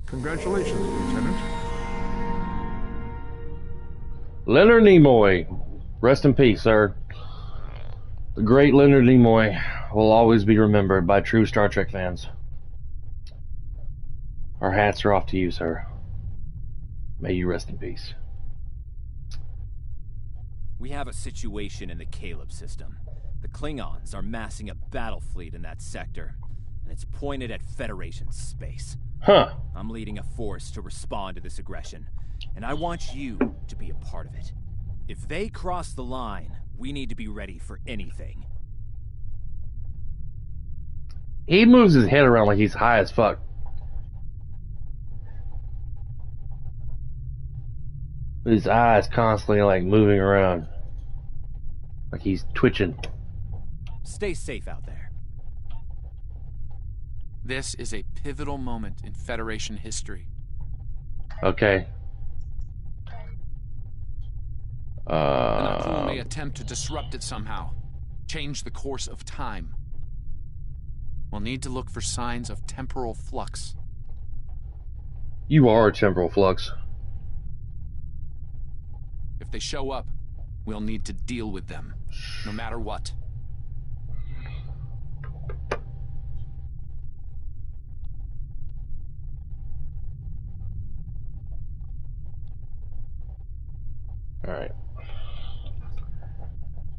Congratulations, Lieutenant. Leonard Nimoy. Rest in peace, sir. The great Leonard Nimoy will always be remembered by true Star Trek fans. Our hats are off to you, sir. May you rest in peace. We have a situation in the Caleb system. The Klingons are massing a battle fleet in that sector, and it's pointed at Federation space. Huh. I'm leading a force to respond to this aggression, and I want you to be a part of it. If they cross the line, we need to be ready for anything. He moves his head around like he's high as fuck. His eyes constantly like moving around. Like he's twitching. Stay safe out there. This is a pivotal moment in Federation history. Okay. The Nakul may attempt to disrupt it somehow. Change the course of time. We'll need to look for signs of temporal flux. You are a temporal flux. If they show up, we'll need to deal with them, no matter what. Alright.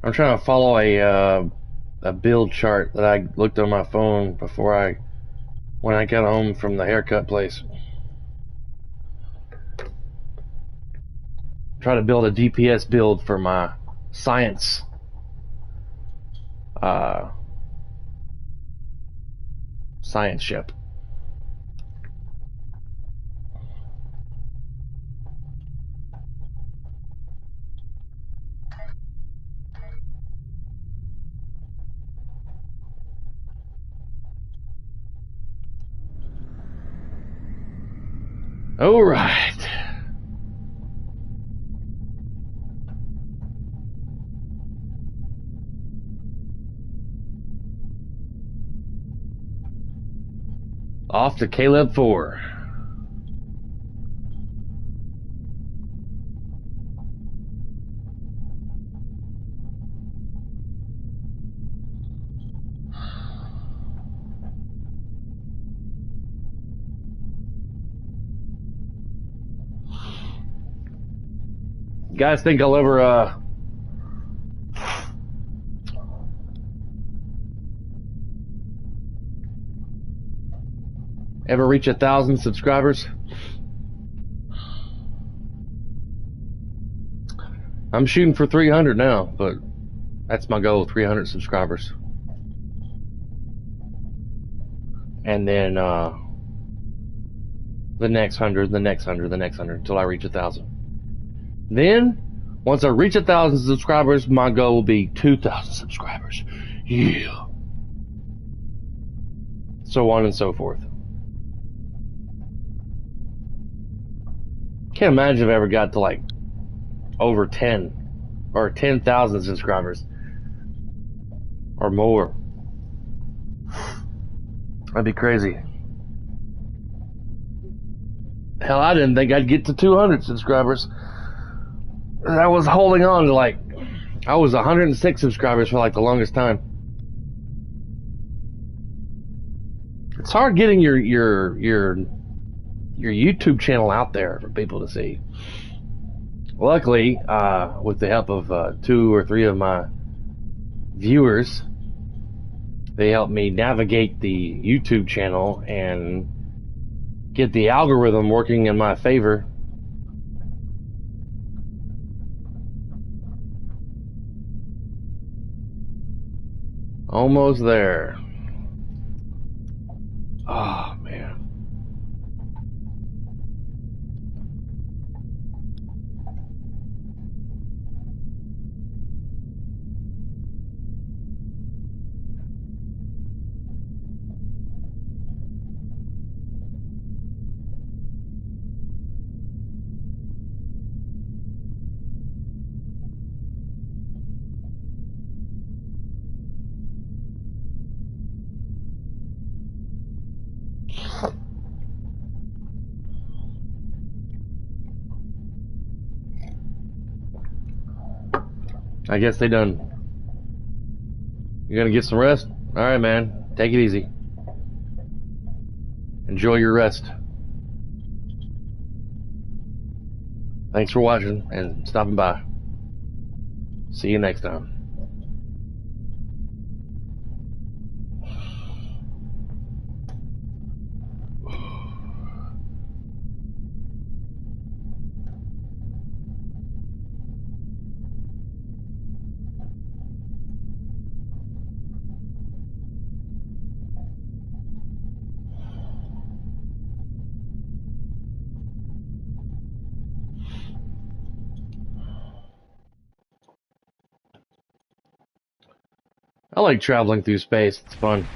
I'm trying to follow a build chart that I looked on my phone when I got home from the haircut place. Try to build a DPS build for my science science ship. All right. Off to Caleb 4. You guys think I'll ever reach 1,000 subscribers? I'm shooting for 300 now, but that's my goal, 300 subscribers. And then the next 100, the next 100, the next 100 until I reach 1,000. Then, once I reach 1,000 subscribers, my goal will be 2,000 subscribers. Yeah. So on and so forth. Can't imagine if I ever got to like over 10 or 10,000 subscribers or more. That'd be crazy. Hell, I didn't think I'd get to 200 subscribers. I was holding on to I was 106 subscribers for like the longest time. It's hard getting your YouTube channel out there for people to see. Luckily, with the help of 2 or 3 of my viewers, They help me navigate the YouTube channel and get the algorithm working in my favor. Almost there. Oh, man. I guess they done. You gonna get some rest? Alright, man. Take it easy. Enjoy your rest. Thanks for watching and stopping by. See you next time. I like traveling through space. It's fun.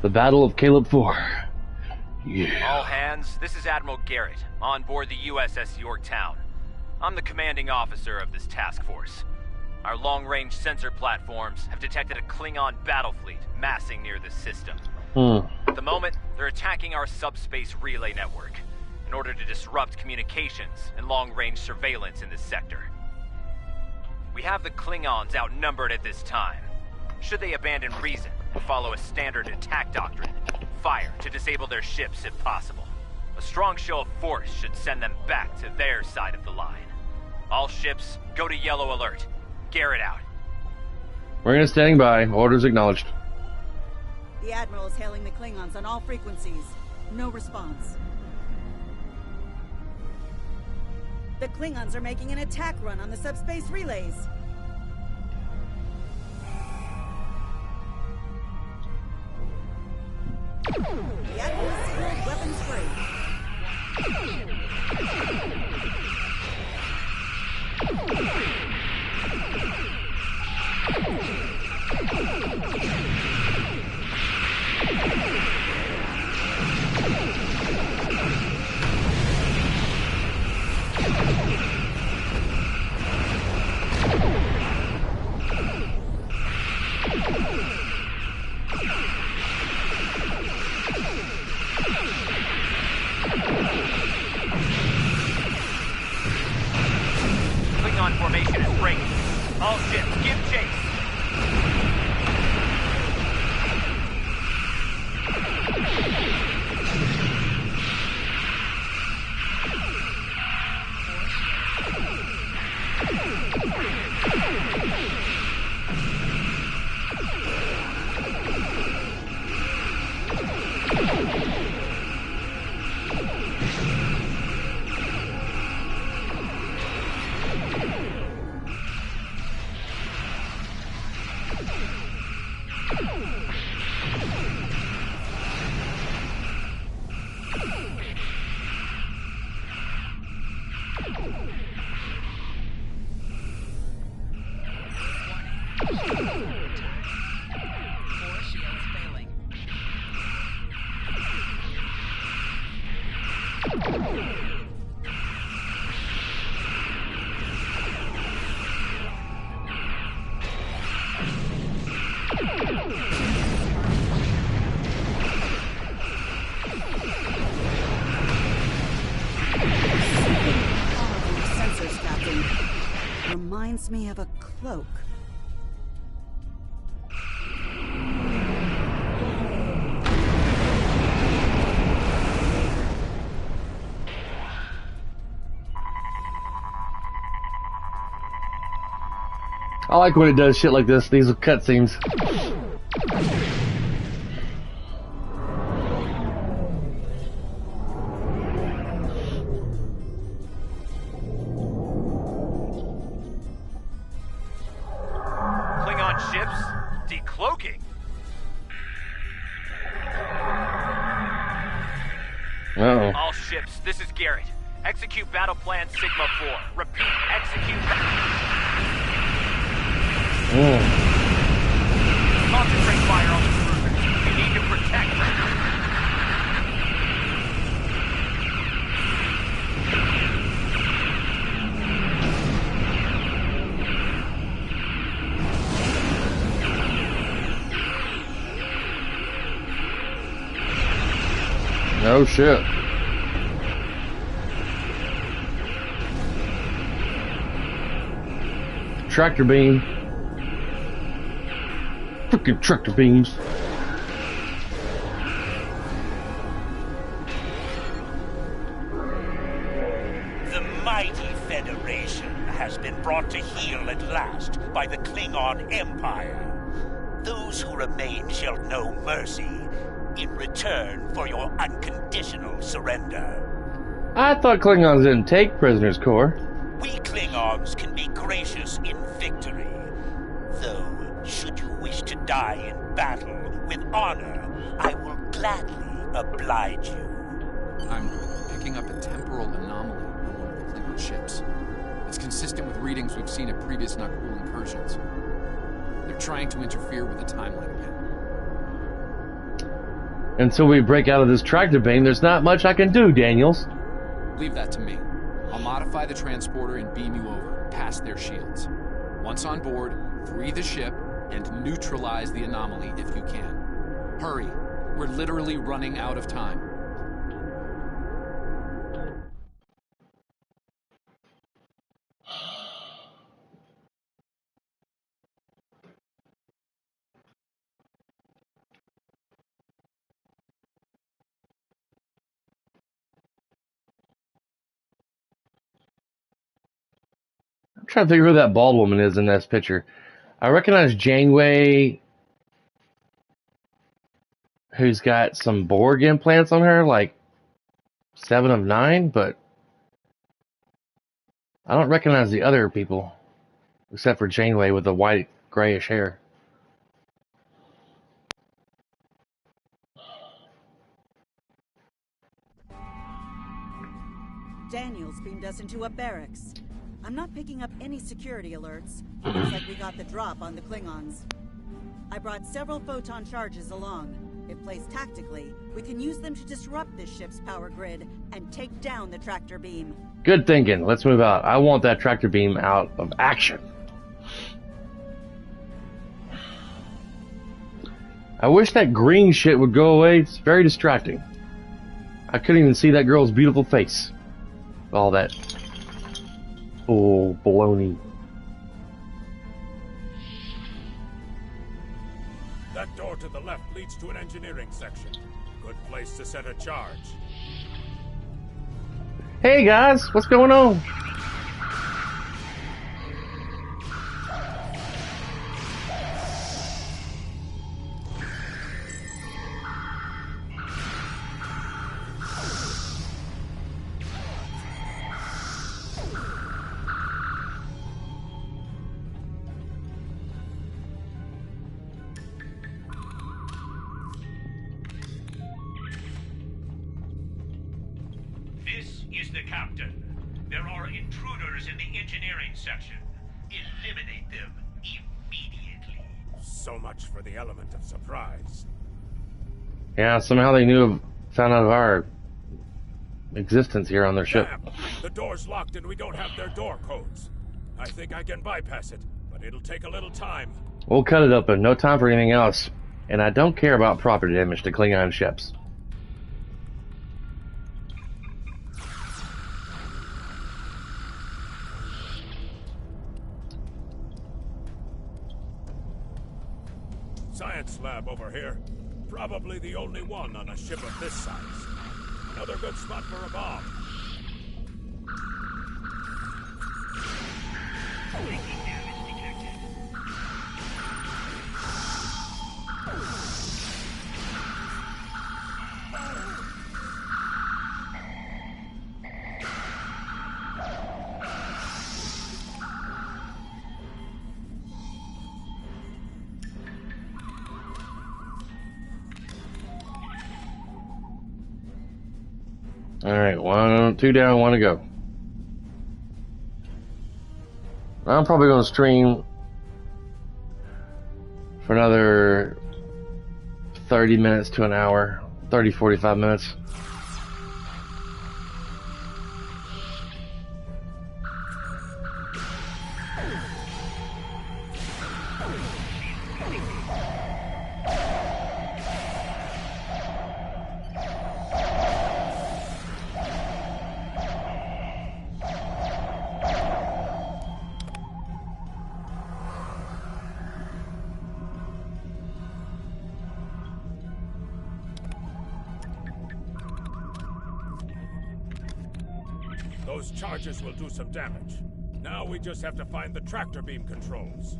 The Battle of Caleb 4. Yeah. All hands, this is Admiral Garrett, on board the USS Yorktown. I'm the commanding officer of this task force. Our long-range sensor platforms have detected a Klingon battle fleet massing near the system. At the moment, they're attacking our subspace relay network in order to disrupt communications and long-range surveillance in this sector. We have the Klingons outnumbered at this time. Should they abandon reason and follow a standard attack doctrine, fire to disable their ships if possible. A strong show of force should send them back to their side of the line. All ships, go to yellow alert. Garrett out. Marina standing by. Orders acknowledged. The Admiral is hailing the Klingons on all frequencies. No response. The Klingons are making an attack run on the subspace relays. The Admiral is signaled weapons Klingon formation is breaking. All ships, give chase. Sensors, Captain. Reminds me of a cloak. I like when it does shit like this. These are cutscenes. Klingon ships decloaking. Uh-oh. All ships, this is Garrett. Execute battle plan Sigma 4. Repeat, execute. Concentrate fire on the cruisers. You need to protect them. Oh shit. Tractor beam. Freaking tractor beams. The mighty Federation has been brought to heel at last by the Klingon Empire. Those who remain shall know mercy in return for your unconditional surrender. I thought Klingons didn't take prisoners, Core. We Klingons can be gracious in victory. Though, should you wish to die in battle with honor, I will gladly oblige you. I'm picking up a temporal anomaly on one of the Klingon ships. It's consistent with readings we've seen at previous Nakul incursions. They're trying to interfere with the timeline again. Until we break out of this tractor beam, there's not much I can do, Daniels. Leave that to me. I'll modify the transporter and beam you over, past their shields. Once on board, free the ship and neutralize the anomaly if you can. Hurry. We're literally running out of time. I'm trying to figure who that bald woman is in this picture. I recognize Janeway, who's got some Borg implants on her, like 7 of 9, but I don't recognize the other people, except for Janeway with the white, grayish hair. Daniels beamed us into a barracks. I'm not picking up any security alerts. Looks like we got the drop on the Klingons. I brought several photon charges along. If placed tactically, we can use them to disrupt this ship's power grid and take down the tractor beam. Good thinking. Let's move out. I want that tractor beam out of action. I wish that green shit would go away. It's very distracting. I couldn't even see that girl's beautiful face. All that baloney. That door to the left leads to an engineering section. Good place to set a charge. Hey guys, what's going on? This is the captain. There are intruders in the engineering section. Eliminate them immediately. So much for the element of surprise. Yeah, somehow they found out of our existence here on their ship. Damn, the door's locked and we don't have their door codes. I think I can bypass it, but it'll take a little time. We'll cut it open. No time for anything else. And I don't care about property damage to Klingon ships. Science lab over here. Probably the only one on a ship of this size. Another good spot for a bomb. Alright, 2 down, 1 to go. I'm probably going to stream for another 30 minutes to an hour. 30, 45 minutes. Those charges will do some damage. Now we just have to find the tractor beam controls.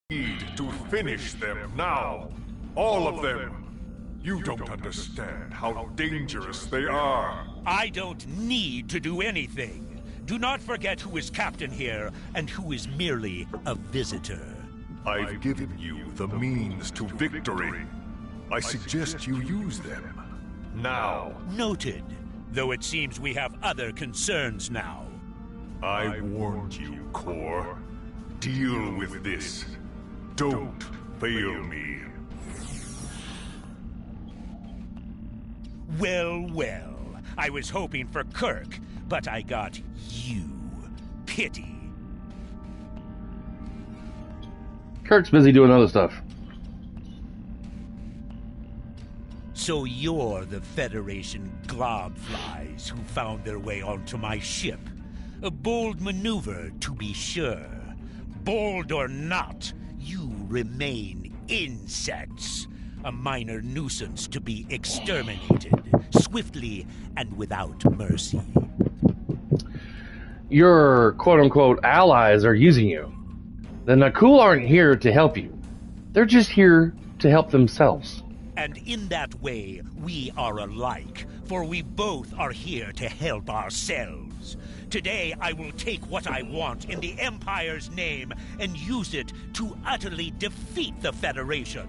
Need to finish them now. All of them. You don't understand how dangerous they are. I don't need to do anything. Do not forget who is captain here and who is merely a visitor. I've given you the means to victory. I suggest you use them. Now. Noted. Though it seems we have other concerns now. I warned you, Core. Deal with this. Don't fail me. Well, well. I was hoping for Kirk, but I got you. Pity. Kirk's busy doing other stuff. So you're the Federation globflies who found their way onto my ship. A bold maneuver, to be sure. Bold or not, you remain insects. A minor nuisance to be exterminated, swiftly and without mercy. Your quote-unquote allies are using you. The Nakul aren't here to help you. They're just here to help themselves. And in that way, we are alike, for we both are here to help ourselves. Today, I will take what I want in the Empire's name and use it to utterly defeat the Federation.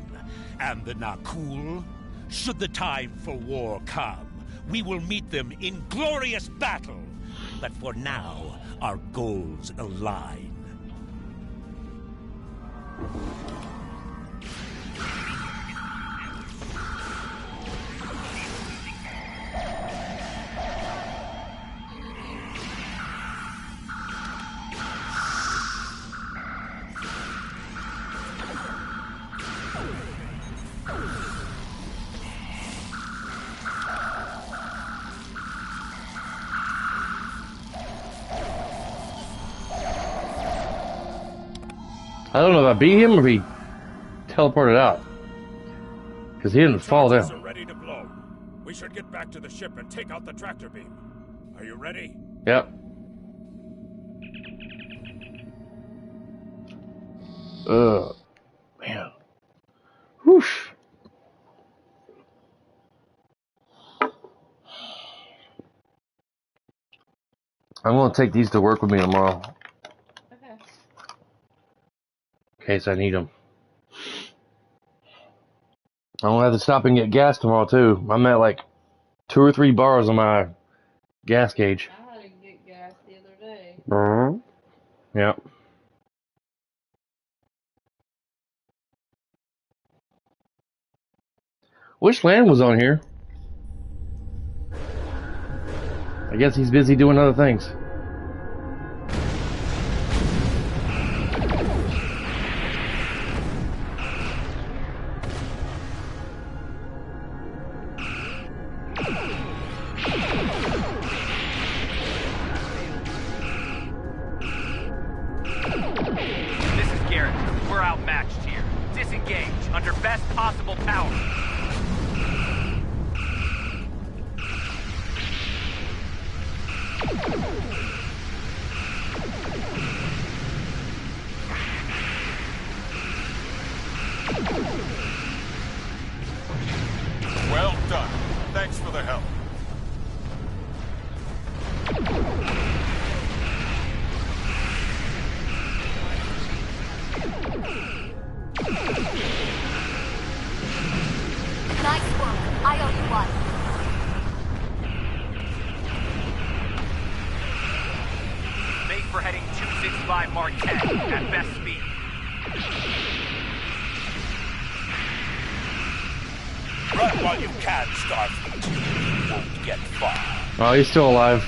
And the Nakul, should the time for war come, we will meet them in glorious battle. But for now, our goals align. I don't know if I beat him or if he teleported out. Because he didn't fall Charges down. are ready to blow. We should get back to the ship and take out the tractor beam. Are you ready? Yep. Man. Whoosh. I'm going to take these to work with me tomorrow. Okay. In case I need them. I'm going to have to stop and get gas tomorrow, too. I'm at like 2 or 3 bars on my gas gauge. I had to get gas the other day. Yep. Wish Land was on here. I guess he's busy doing other things. This is Garrett. We're outmatched here. Disengage under best possible power. Well done. Thanks for the help. Nice work. I owe you one. Make for heading 265 Mark 10 at best speed. Run while you can, Starfleet. You won't get far. Oh, he's still alive.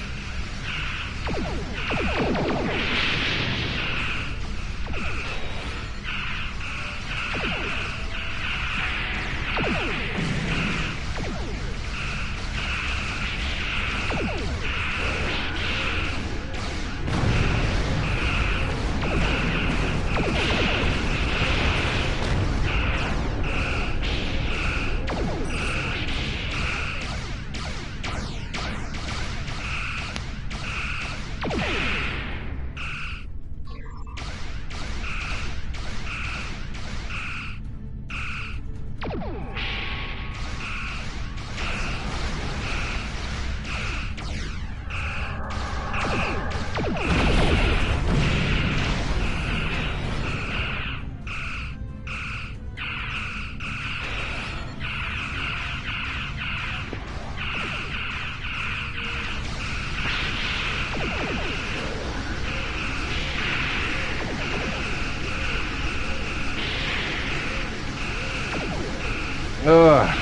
Ugh.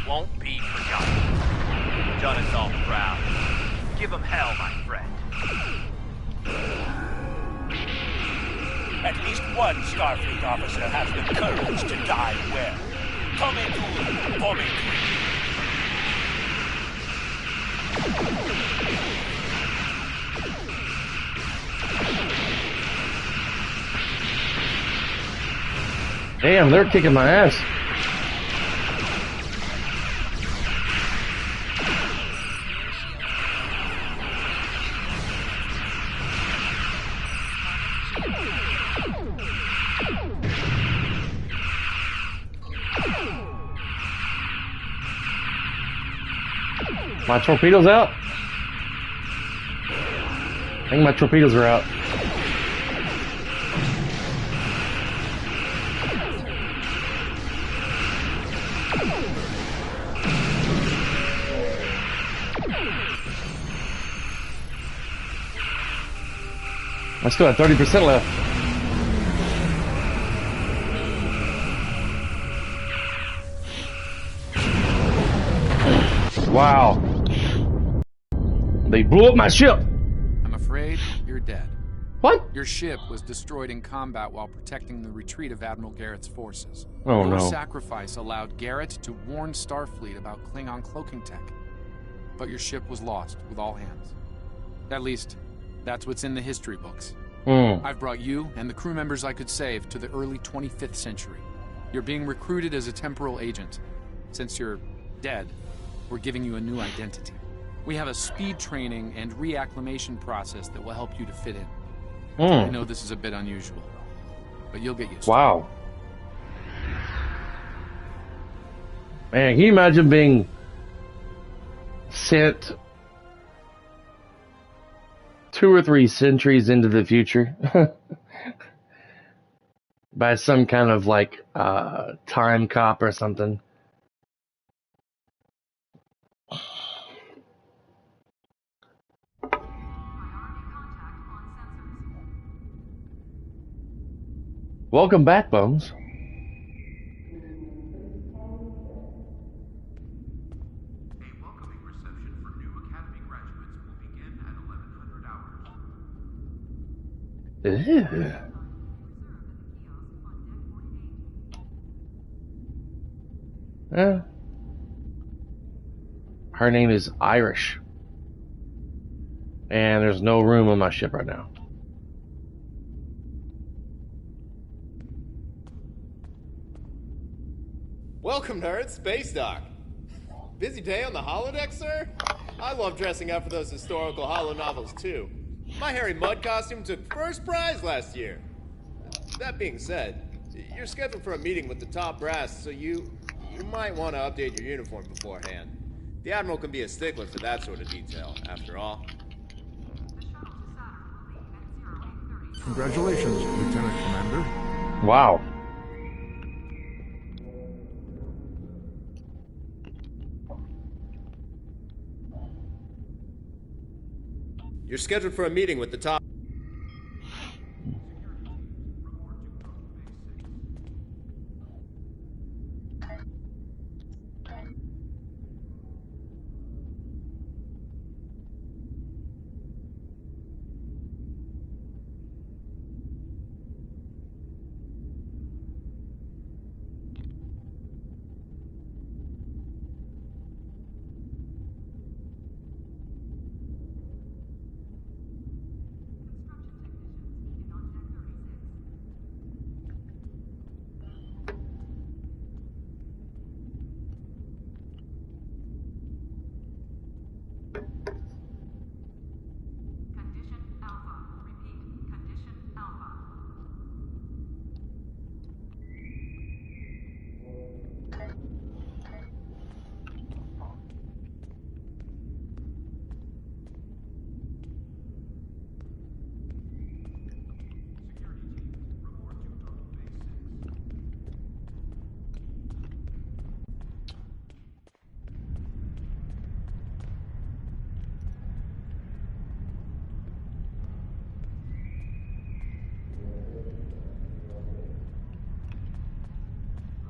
Won't be forgotten. Done us all proud. Give them hell, my friend. At least one Starfleet officer has the courage to die well. Come into Bombing. Damn, they're kicking my ass. My torpedoes out? I think my torpedoes are out. I still have 30% left. Wow. They blew up my ship. I'm afraid you're dead. What? Your ship was destroyed in combat while protecting the retreat of Admiral Garrett's forces. Oh, Your no. sacrifice allowed Garrett to warn Starfleet about Klingon cloaking tech. But your ship was lost with all hands. At least, that's what's in the history books. I've brought you and the crew members I could save to the early 25th century. You're being recruited as a temporal agent. Since you're dead, we're giving you a new identity. We have a speed training and reacclimation process that will help you to fit in. I know this is a bit unusual, but you'll get used to it. Wow. Man, can you imagine being sent 2 or 3 centuries into the future by some kind of like time cop or something? Welcome back, Bones. Ew. Her name is Irish. And there's no room on my ship right now. Welcome, nerds. Space Dock. Busy day on the holodeck, sir? I love dressing up for those historical holo novels too. My Harry Mudd costume took first prize last year. That being said, you're scheduled for a meeting with the top brass, so you might want to update your uniform beforehand. The Admiral can be a stickler for that sort of detail, after all. Congratulations, Lieutenant Commander. Wow. You're scheduled for a meeting with the top...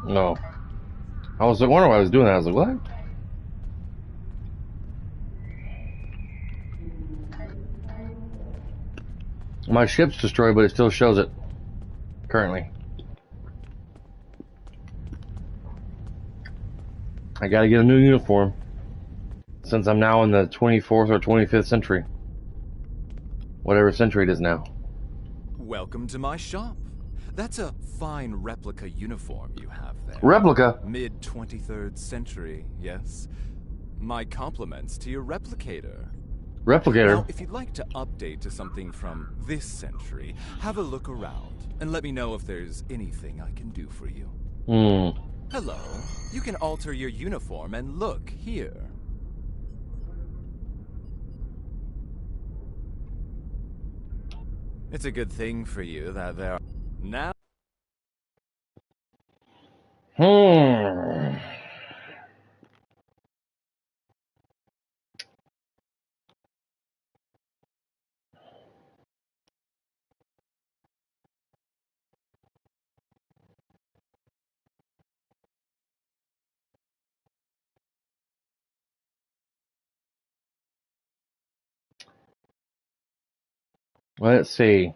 No. I was wondering why I was doing that. I was like, what? My ship's destroyed, but it still shows it currently. I gotta get a new uniform since I'm now in the 24th or 25th century. Whatever century it is now. Welcome to my shop. That's a fine replica uniform you have there. Replica? Mid-23rd century, yes. My compliments to your replicator. Replicator? Now, if you'd like to update to something from this century, have a look around and let me know if there's anything I can do for you. Hello. You can alter your uniform and look here. It's a good thing for you that there are... Now... Let's see.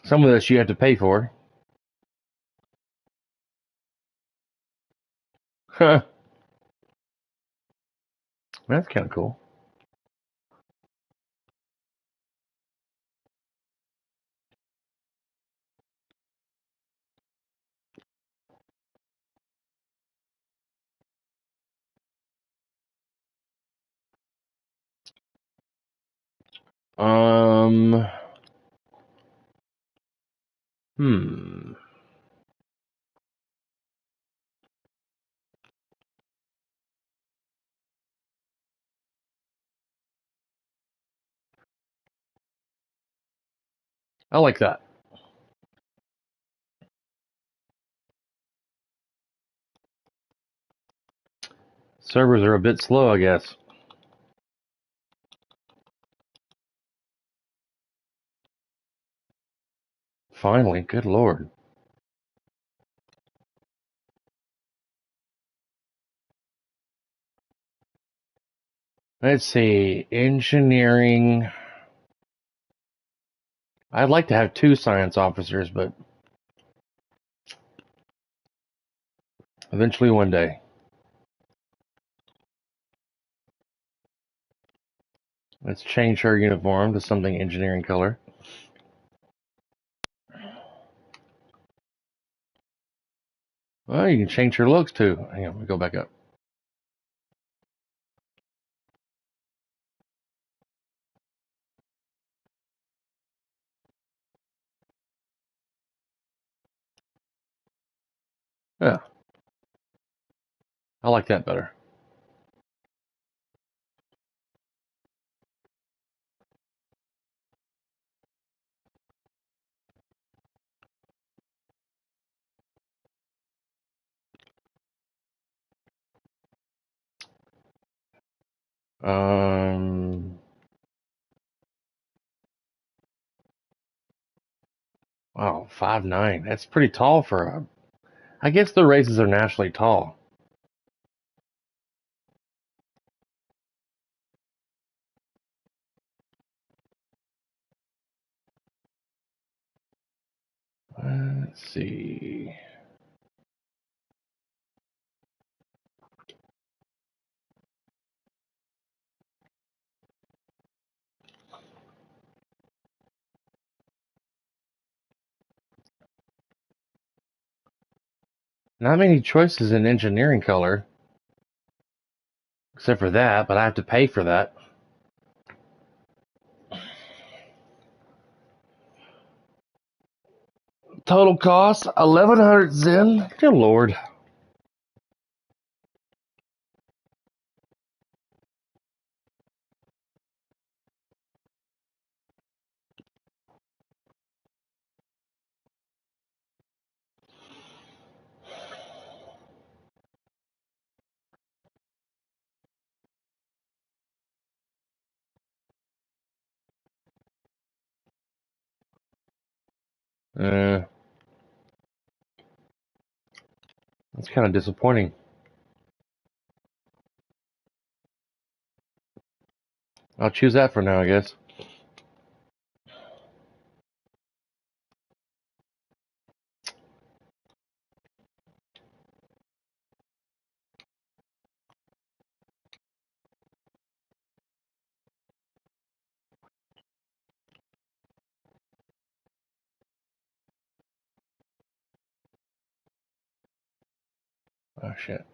Some of this you have to pay for. Huh. That's kind of cool. Hmm. I like that. Servers are a bit slow, I guess. Finally, good lord. Let's see. Engineering. I'd like to have 2 science officers, but eventually one day. Let's change her uniform to something engineering color. Well, you can change her looks too. Hang on, let me go back up. Yeah, I like that better. Um, wow, 5'9". That's pretty tall for a. I guess the races are naturally tall. Let's see. Not many choices in engineering color, except for that, but I have to pay for that. Total cost 1,100 Zen. Good lord. That's kind of disappointing. I'll choose that for now, I guess. Oh shit.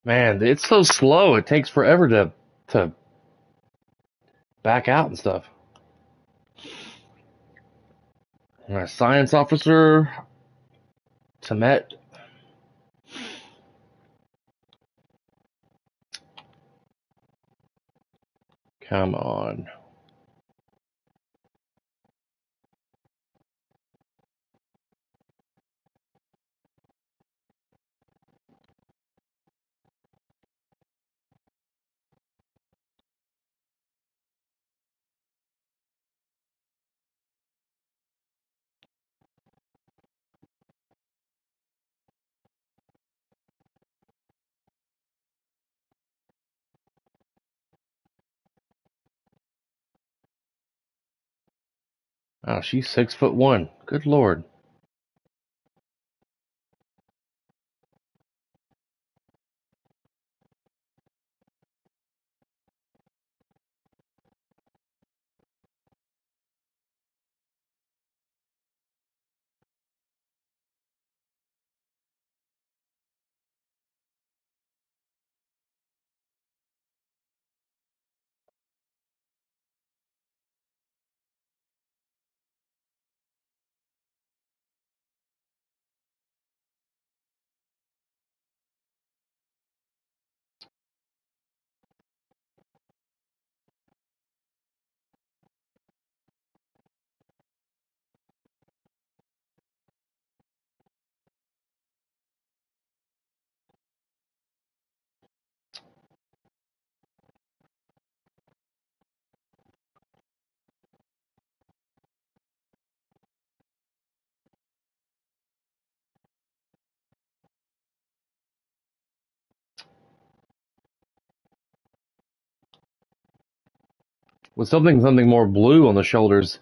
Man, it's so slow. It takes forever to back out and stuff. My science officer, Tamet. Come on. Oh, she's 6'1". Good lord. with something more blue on the shoulders.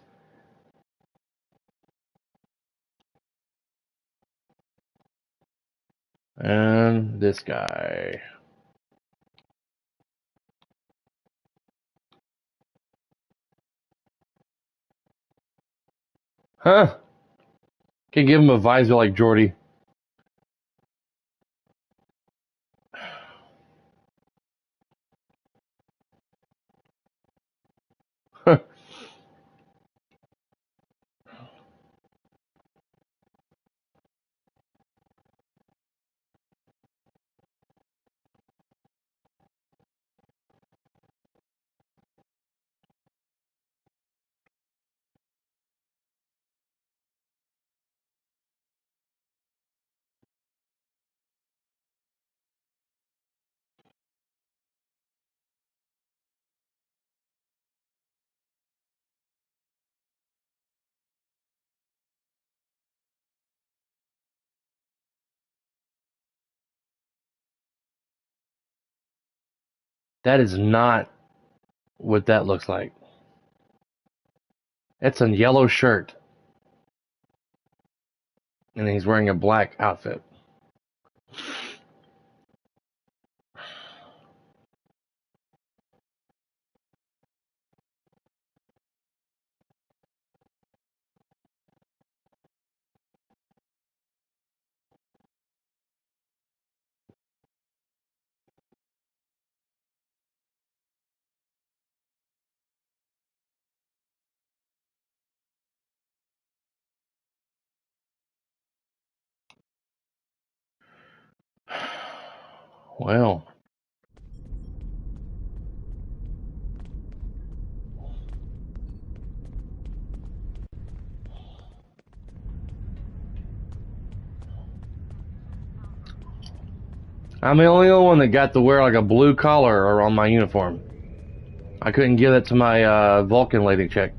And this guy. Huh. Can give him a visor like Jordy. That is not what that looks like. It's a yellow shirt. And he's wearing a black outfit. Well. I'm the only one that got to wear like a blue collar on my uniform. I couldn't give it to my Vulcan lady chick.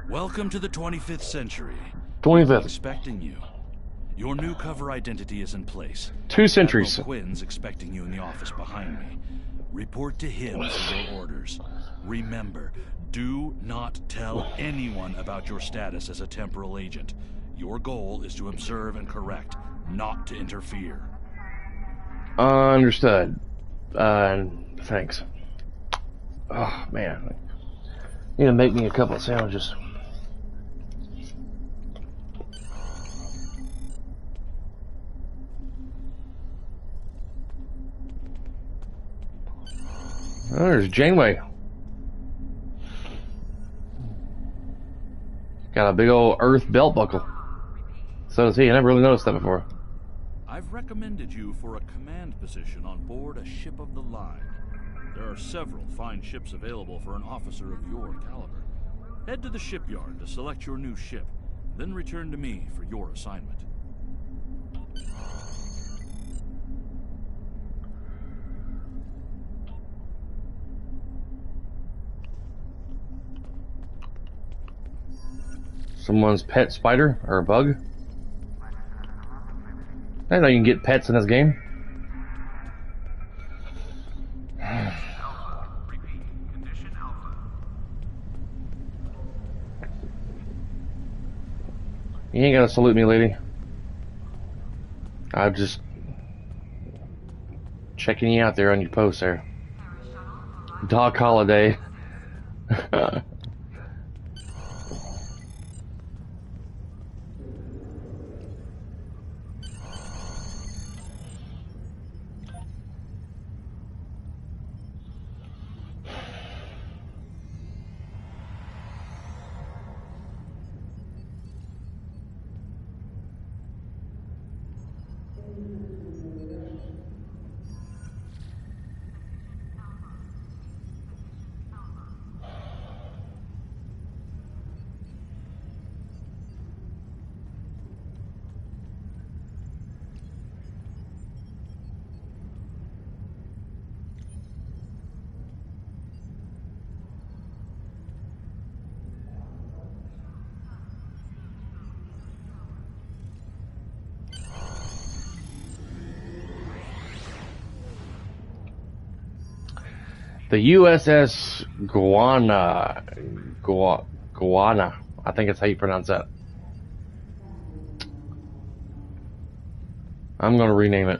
Welcome to the 25th century. 25th. Expecting you. Your new cover identity is in place. 2 centuries. Admiral Quinn's expecting you in the office behind me. Report to him for your orders. Remember, do not tell anyone about your status as a temporal agent. Your goal is to observe and correct, not to interfere. Understood. Thanks. Oh, man. You need to make me a couple of sandwiches. Oh, there's Janeway. Got a big old Earth belt buckle. So does he. I never really noticed that before. I've recommended you for a command position on board a ship of the line. There are several fine ships available for an officer of your caliber. Head to the shipyard to select your new ship, then return to me for your assignment. Someone's pet spider or a bug. I didn't know you can get pets in this game. You ain't gotta salute me, lady. I'm just checking you out there on your post there. Dog holiday. The USS Guana. I think that's how you pronounce that. I'm going to rename it.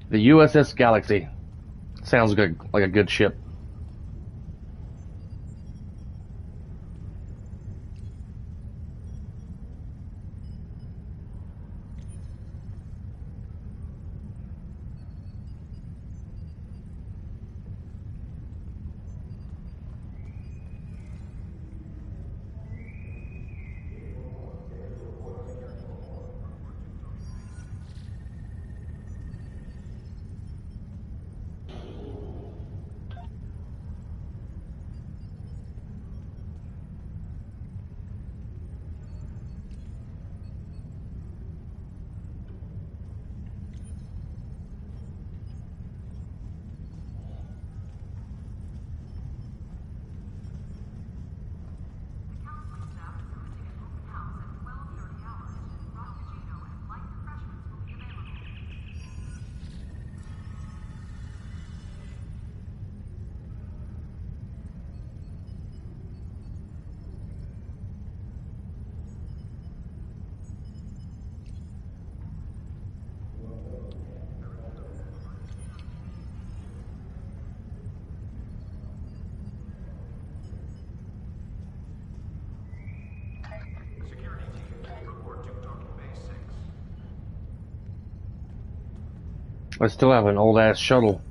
The USS Galaxy. Sounds good, like a good ship. I still have an old ass shuttle.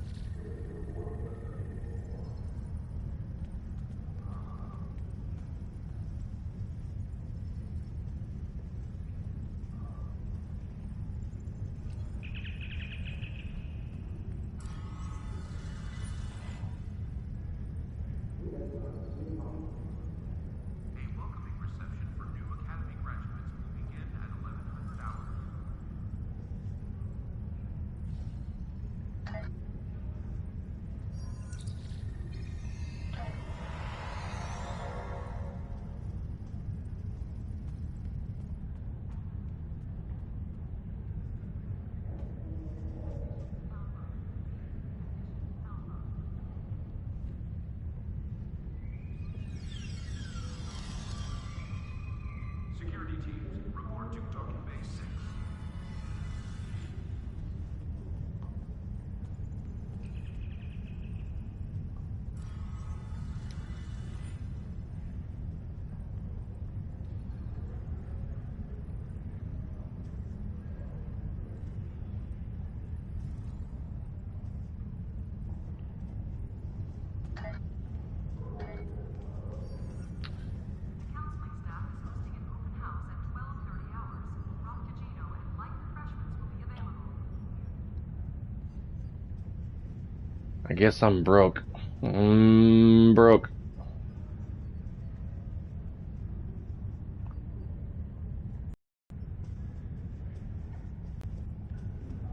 I guess I'm broke. Broke.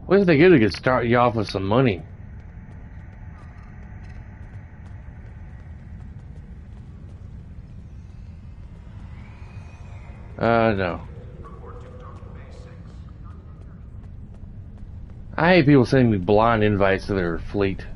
What if they get to start you off with some money? No. I hate people sending me blind invites to their fleet.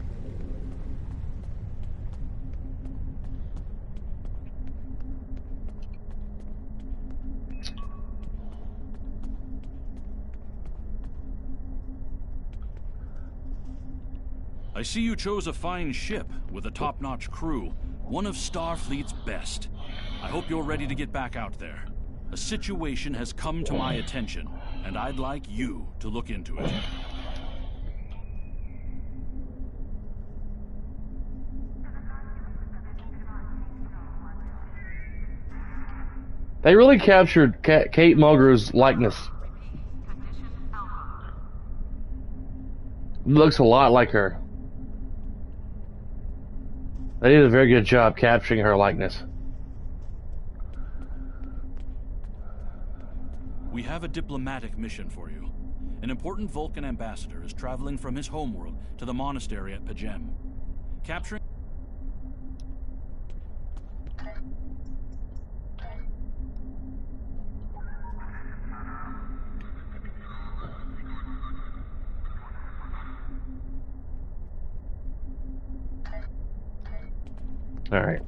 I see you chose a fine ship with a top-notch crew, one of Starfleet's best. I hope you're ready to get back out there. A situation has come to my attention, and I'd like you to look into it. They really captured Kate Mulgrew's likeness. Looks a lot like her. They did a very good job capturing her likeness. We have a diplomatic mission for you. An important Vulcan ambassador is traveling from his homeworld to the monastery at Pajem. Capturing... Alright.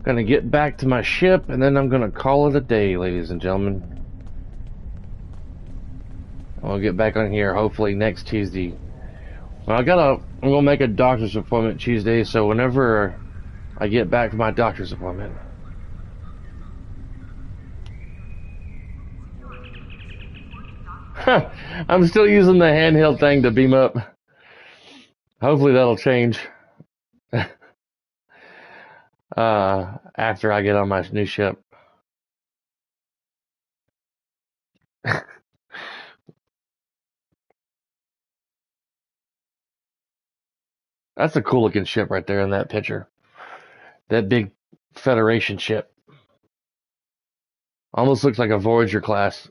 Gonna get back to my ship, and then I'm gonna call it a day, ladies and gentlemen. I'll get back on here hopefully next Tuesday. Well, I'm gonna make a doctor's appointment Tuesday, so whenever I get back from my doctor's appointment. I'm still using the handheld thing to beam up. Hopefully that'll change. After I get on my new ship. That's a cool looking ship right there in that picture. That big Federation ship. Almost looks like a Voyager class.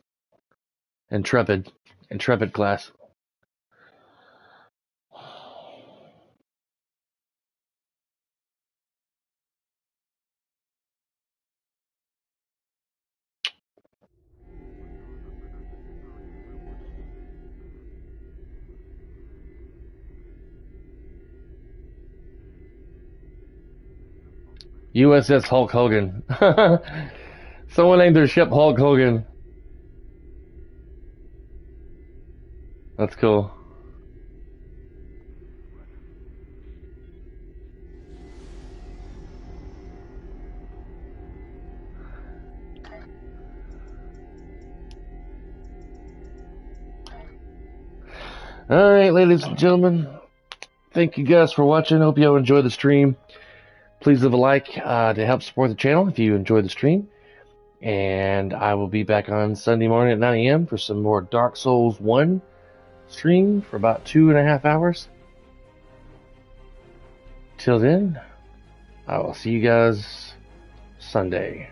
Intrepid class. USS Hulk Hogan. Someone named their ship Hulk Hogan. That's cool. Alright, ladies and gentlemen. Thank you guys for watching. Hope you all enjoyed the stream. Please leave a like to help support the channel if you enjoyed the stream. And I will be back on Sunday morning at 9 a.m. for some more Dark Souls 1 stream for about 2.5 hours. Till then, I will see you guys Sunday.